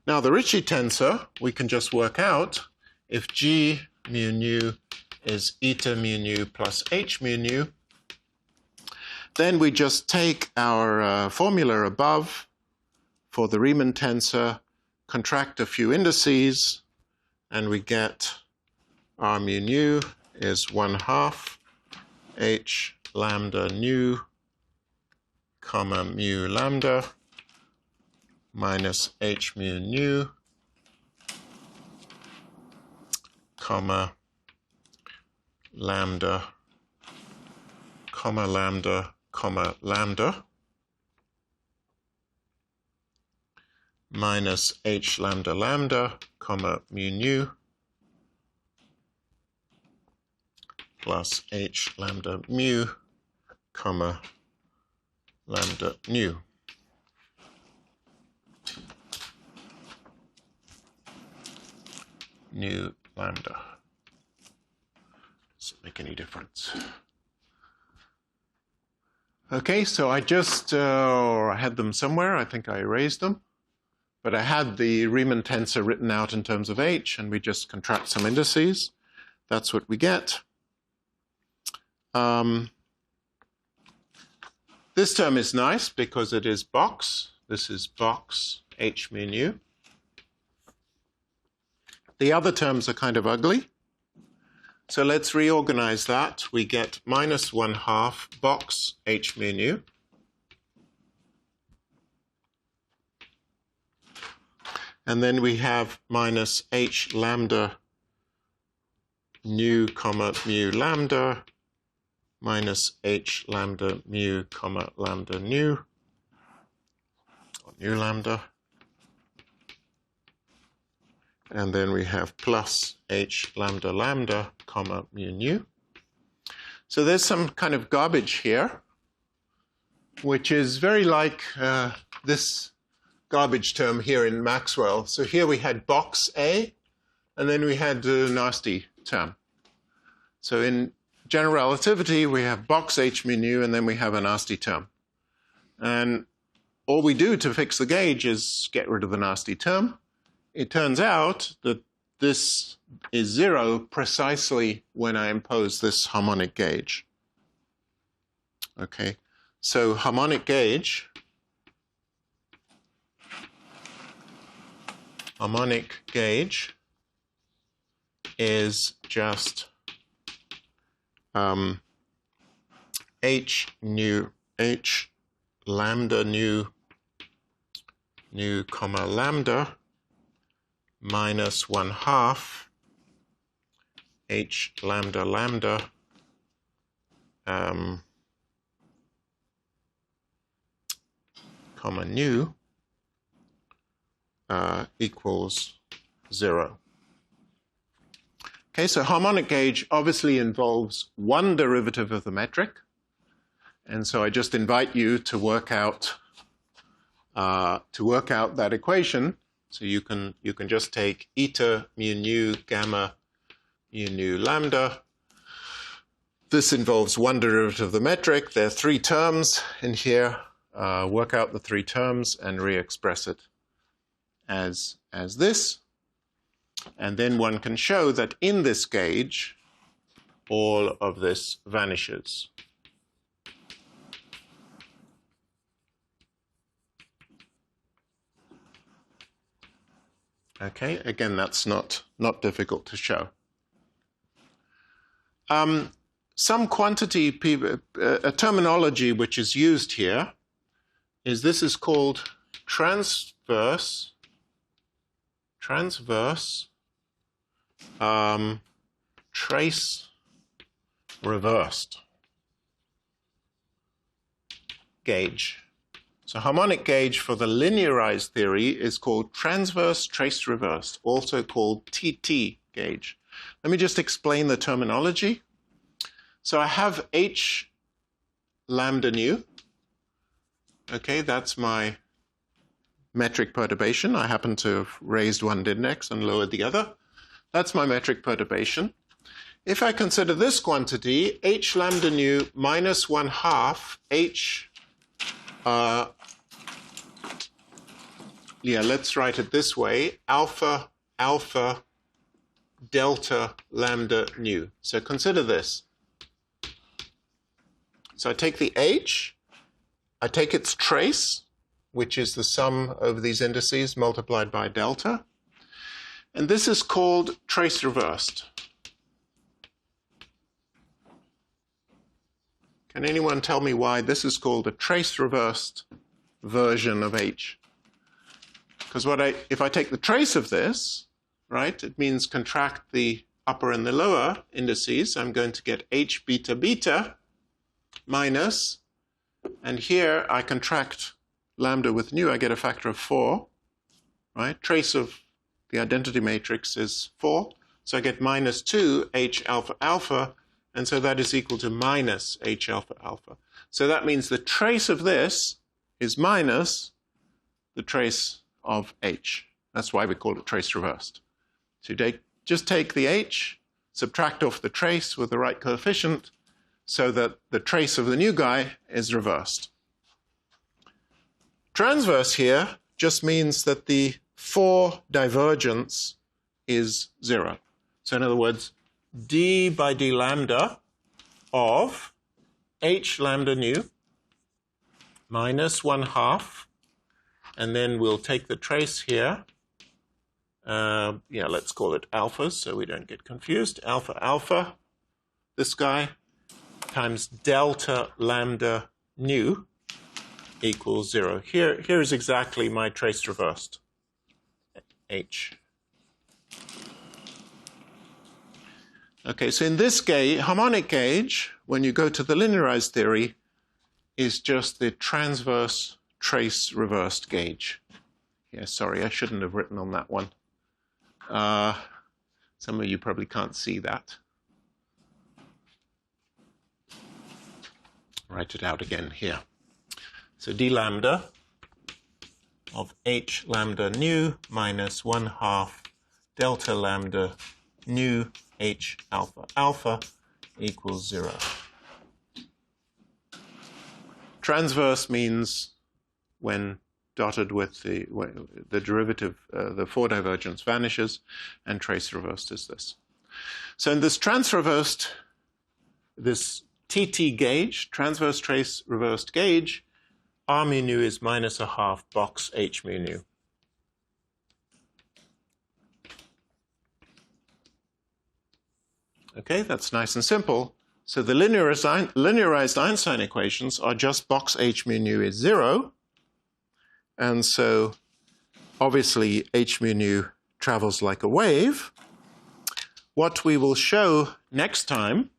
Now the Ricci tensor, we can just work out if g mu nu is eta mu nu plus h mu nu, then we just take our formula above for the Riemann tensor, contract a few indices, and we get r mu nu is 1/2 h lambda nu comma mu lambda minus h mu nu comma lambda comma lambda comma lambda minus h lambda lambda comma mu nu plus h lambda mu comma lambda nu. Nu lambda. Doesn't make any difference. Okay, so I just I had them somewhere. I think I erased them. But I had the Riemann tensor written out in terms of h, and we just contract some indices. That's what we get. This term is nice because it is box. This is box h mu nu. The other terms are kind of ugly. So let's reorganize that. We get minus 1/2 box h mu nu. And then we have minus h lambda nu comma mu lambda minus h lambda mu comma lambda nu, or nu lambda. And then we have plus h lambda lambda comma mu nu. So there's some kind of garbage here, which is very like this garbage term here in Maxwell. So here we had box A, and then we had the nasty term. So in general relativity, we have box h mu nu, and then we have a nasty term. And all we do to fix the gauge is get rid of the nasty term. It turns out that this is 0 precisely when I impose this harmonic gauge. Okay, so harmonic gauge is just h lambda nu comma lambda minus 1/2 h lambda lambda comma nu equals 0. Okay, so harmonic gauge obviously involves one derivative of the metric. And so I just invite you to work out that equation. So you can just take eta mu nu gamma mu nu lambda. This involves one derivative of the metric. There are three terms in here. Work out the three terms and re-express it as this. And then one can show that in this gauge, all of this vanishes. Okay, again, that's not difficult to show. Some quantity, a terminology which is used here is this is called transverse trace reversed gauge. So harmonic gauge for the linearized theory is called transverse trace reversed, also called TT gauge. Let me just explain the terminology. So I have h lambda nu. Okay, that's my metric perturbation. I happen to have raised one index and lowered the other. That's my metric perturbation. If I consider this quantity, h lambda nu minus 1/2 h, let's write it this way, alpha delta lambda nu. So consider this. So I take the h, I take its trace, which is the sum over these indices multiplied by delta. And this is called trace reversed. Can anyone tell me why this is called a trace reversed version of h? Because if I take the trace of this, right, it means contract the upper and the lower indices. I'm going to get h beta beta minus, and here I contract lambda with nu, I get a factor of 4, right? Trace of the identity matrix is 4, so I get minus 2 h alpha alpha, and so that is equal to minus h alpha alpha. So that means the trace of this is minus the trace of h. That's why we call it trace reversed. So just take the h, subtract off the trace with the right coefficient, so that the trace of the new guy is reversed. Transverse here just means that the 4 divergence is 0. So in other words, d by d lambda of h lambda nu minus 1/2, and then we'll take the trace here. Let's call it alpha so we don't get confused. Alpha alpha, this guy, times delta lambda nu equals 0. Here is exactly my trace reversed, h. Okay, so in this gauge, harmonic gauge, when you go to the linearized theory, is just the transverse trace reversed gauge. Yeah, sorry, I shouldn't have written on that one. Some of you probably can't see that. Write it out again here. So d lambda of h lambda nu minus 1/2 delta lambda nu h alpha alpha equals 0. Transverse means when dotted with the derivative, the 4 divergence vanishes, and trace reversed is this. So in this transreversed, this TT gauge, transverse trace reversed gauge, R mu nu is minus 1/2 box H mu nu. Okay, that's nice and simple. So the linearized Einstein equations are just box H mu nu is 0. And so obviously H mu nu travels like a wave. What we will show next time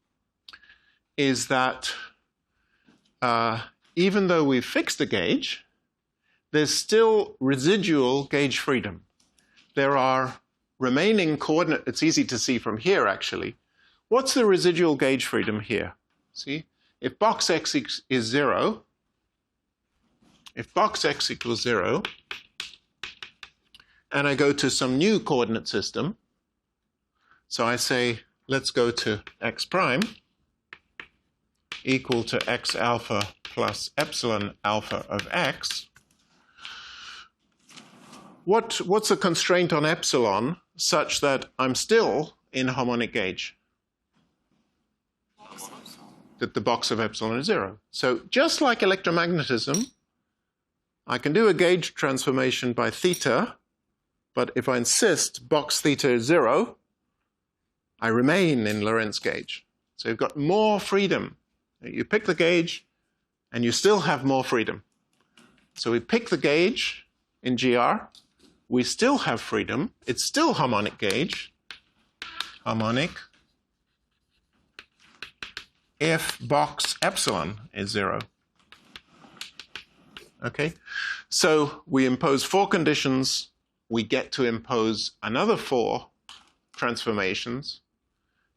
is that even though we've fixed the gauge, there's still residual gauge freedom. There are remaining coordinate, it's easy to see from here actually. What's the residual gauge freedom here? See, if box x is 0, if box x equals 0, and I go to some new coordinate system, so I say, let's go to x prime equal to x alpha plus epsilon alpha of x. What's the constraint on epsilon such that I'm still in harmonic gauge? That the box of epsilon is 0. So just like electromagnetism, I can do a gauge transformation by theta, but if I insist box theta is 0, I remain in Lorentz gauge. So you've got more freedom. You pick the gauge, and you still have more freedom. So we pick the gauge in GR. We still have freedom. It's still harmonic gauge. Harmonic. If box epsilon is 0. Okay? So we impose 4 conditions. We get to impose another 4 transformations.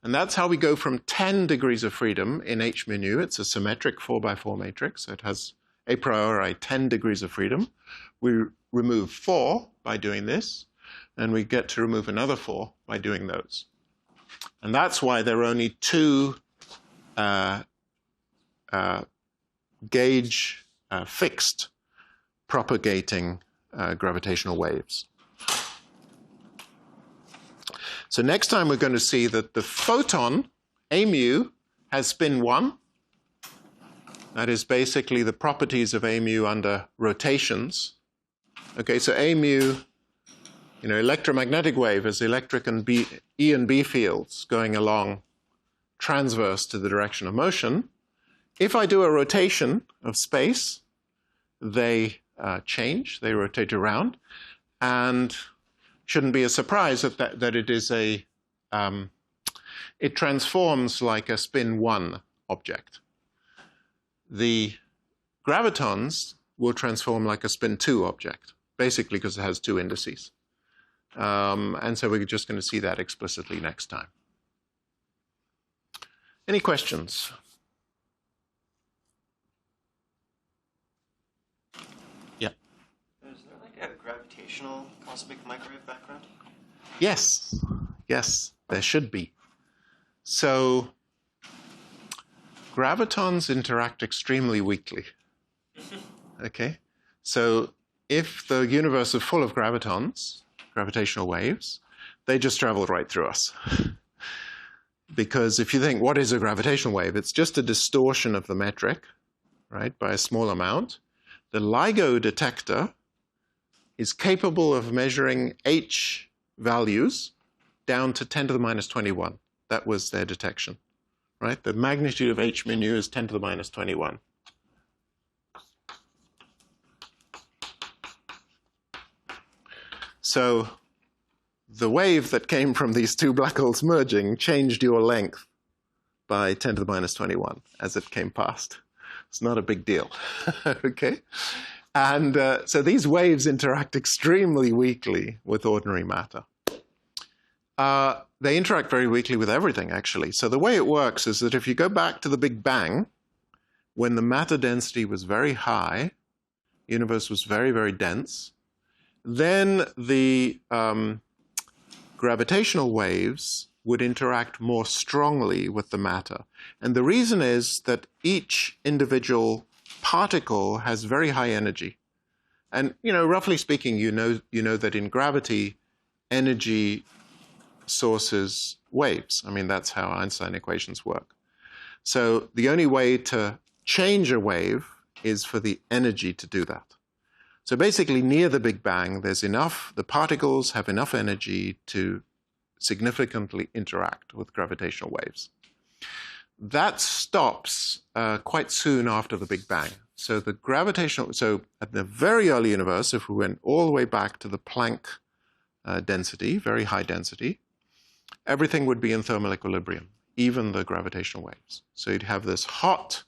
And that's how we go from 10 degrees of freedom in H mu nu. It's a symmetric 4x4 matrix. So it has a priori 10 degrees of freedom. We remove 4 by doing this, and we get to remove another 4 by doing those. And that's why there are only 2 gauge fixed propagating gravitational waves. So next time we're going to see that the photon, A mu, has spin 1. That is basically the properties of A mu under rotations. Okay, so A mu, electromagnetic wave is electric and E and B fields going along transverse to the direction of motion. If I do a rotation of space, they change, they rotate around, and shouldn't be a surprise that it is it transforms like a spin 1 object. The gravitons will transform like a spin 2 object, basically because it has 2 indices. And so we're just going to see that explicitly next time. Any questions? Yeah. Is there like a gravitational cosmic microwave background? Yes. Yes, there should be. So gravitons interact extremely weakly. Okay? So if the universe is full of gravitons, gravitational waves, they just travel right through us. Because if you think, what is a gravitational wave? It's just a distortion of the metric, right, by a small amount. The LIGO detector is capable of measuring H values down to 10 to the minus 21. That was their detection, right? The magnitude of H mu nu is 10 to the minus 21. So the wave that came from these 2 black holes merging changed your length by 10 to the minus 21 as it came past. It's not a big deal, okay? And so these waves interact extremely weakly with ordinary matter. They interact very weakly with everything, actually. So the way it works is that if you go back to the Big Bang, when the matter density was very high, the universe was very, very dense, then the gravitational waves would interact more strongly with the matter. And the reason is that each individual particle has very high energy. And, roughly speaking, you know that in gravity, energy sources waves. I mean, that's how Einstein equations work. So the only way to change a wave is for the energy to do that. So basically, near the Big Bang, the particles have enough energy to significantly interact with gravitational waves. That stops quite soon after the Big Bang. So at the very early universe, if we went all the way back to the Planck density, very high density, everything would be in thermal equilibrium, even the gravitational waves. So you'd have this hot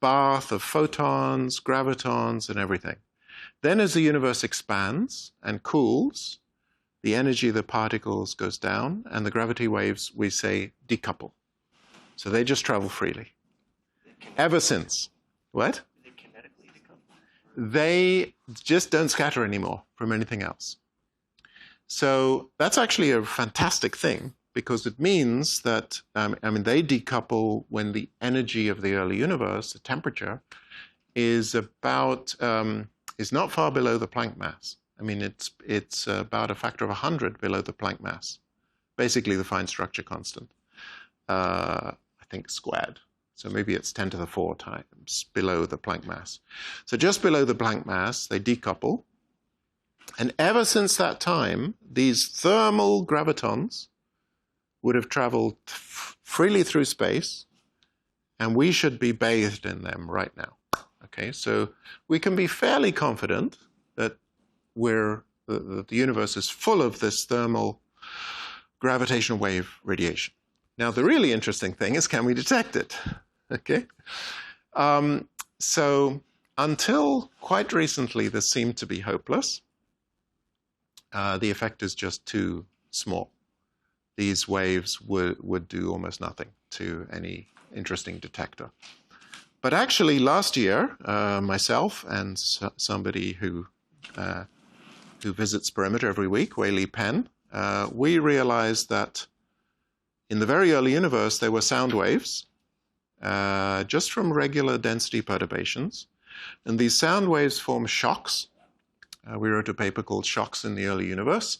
bath of photons, gravitons, and everything. Then as the universe expands and cools, the energy of the particles goes down, and the gravity waves, we say, decouple. So they just travel freely. Ever since. What? They kinetically decouple? They just don't scatter anymore from anything else. So that's actually a fantastic thing, because it means that, they decouple when the energy of the early universe, the temperature, is not far below the Planck mass. I mean, it's about a factor of 100 below the Planck mass, basically the fine structure constant, I think squared. So maybe it's 10 to the 4 times below the Planck mass. So just below the Planck mass, they decouple. And ever since that time, these thermal gravitons would have traveled freely through space, and we should be bathed in them right now. Okay, so we can be fairly confident that the universe is full of this thermal gravitational wave radiation. Now, the really interesting thing is, can we detect it? Okay, so until quite recently, this seemed to be hopeless. The effect is just too small. These waves would do almost nothing to any interesting detector. But actually, last year, myself and somebody who visits Perimeter every week, Wei-Li Pen, we realized that in the very early universe, there were sound waves just from regular density perturbations. And these sound waves form shocks. We wrote a paper called Shocks in the Early Universe.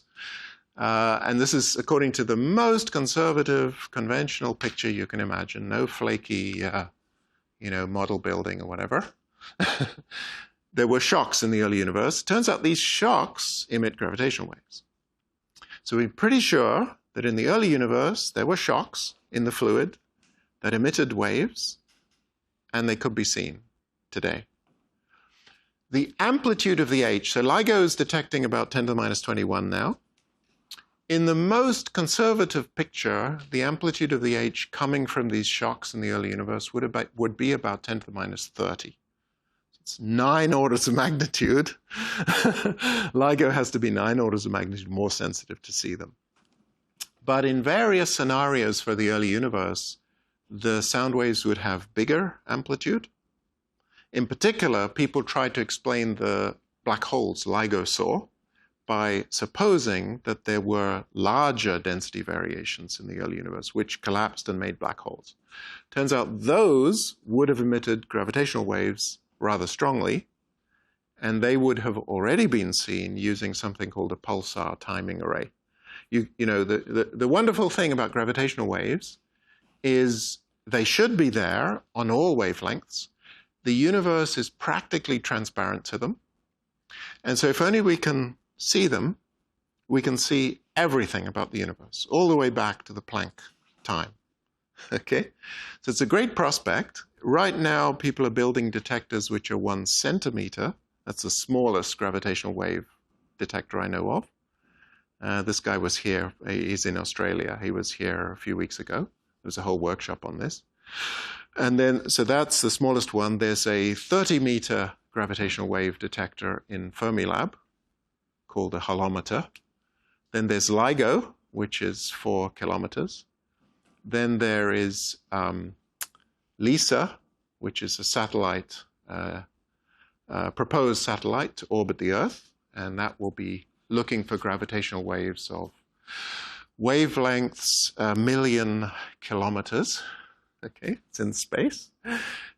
And this is according to the most conservative, conventional picture you can imagine. No flaky, model building or whatever. There were shocks in the early universe. It turns out these shocks emit gravitational waves. So we're pretty sure that in the early universe, there were shocks in the fluid that emitted waves, and they could be seen today. The amplitude of the H, so LIGO is detecting about 10 to the minus 21 now. In the most conservative picture, the amplitude of the H coming from these shocks in the early universe would be about 10 to the minus 30. It's 9 orders of magnitude. LIGO has to be 9 orders of magnitude more sensitive to see them. But in various scenarios for the early universe, the sound waves would have bigger amplitude. In particular, people tried to explain the black holes LIGO saw by supposing that there were larger density variations in the early universe, which collapsed and made black holes. Turns out those would have emitted gravitational waves rather strongly, and they would have already been seen using something called a pulsar timing array. The wonderful thing about gravitational waves is they should be there on all wavelengths. The universe is practically transparent to them. And so if only we can see them, we can see everything about the universe, all the way back to the Planck time. Okay? So it's a great prospect. Right now, people are building detectors which are 1 centimeter. That's the smallest gravitational wave detector I know of. This guy was here. He's in Australia. He was here a few weeks ago. There was a whole workshop on this. And then, so that's the smallest one. There's a 30-meter gravitational wave detector in Fermilab called a holometer. Then there's LIGO, which is 4 kilometers. Then there is LISA, which is a satellite, proposed satellite to orbit the Earth, and that will be looking for gravitational waves of wavelengths 1 million kilometers. Okay, it's in space,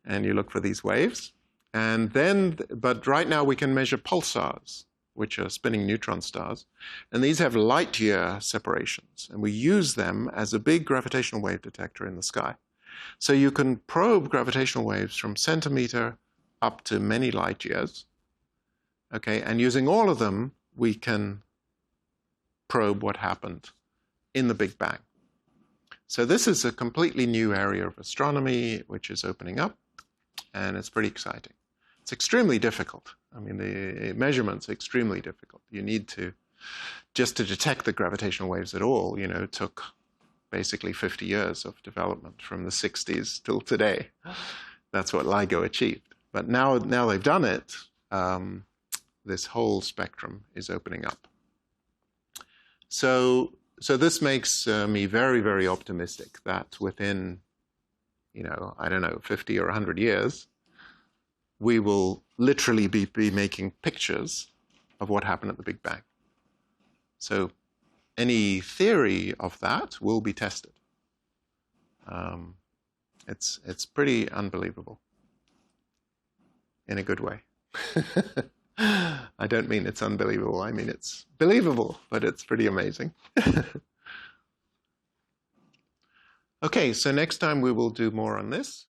and you look for these waves. And then, but right now we can measure pulsars, which are spinning neutron stars, and these have light year separations, and we use them as a big gravitational wave detector in the sky. So you can probe gravitational waves from centimeter up to many light years, okay, and using all of them, we can probe what happened in the Big Bang. So this is a completely new area of astronomy which is opening up, and it's pretty exciting. It's extremely difficult. I mean, the measurements are extremely difficult. You need to, just to detect the gravitational waves at all, it took basically 50 years of development from the 60s till today. That's what LIGO achieved. But now they've done it, this whole spectrum is opening up. So this makes me very, very optimistic that within, I don't know, 50 or 100 years, we will literally be making pictures of what happened at the Big Bang. So any theory of that will be tested. It's pretty unbelievable in a good way. I don't mean it's unbelievable. I mean it's believable, but it's pretty amazing. Okay, so next time we will do more on this.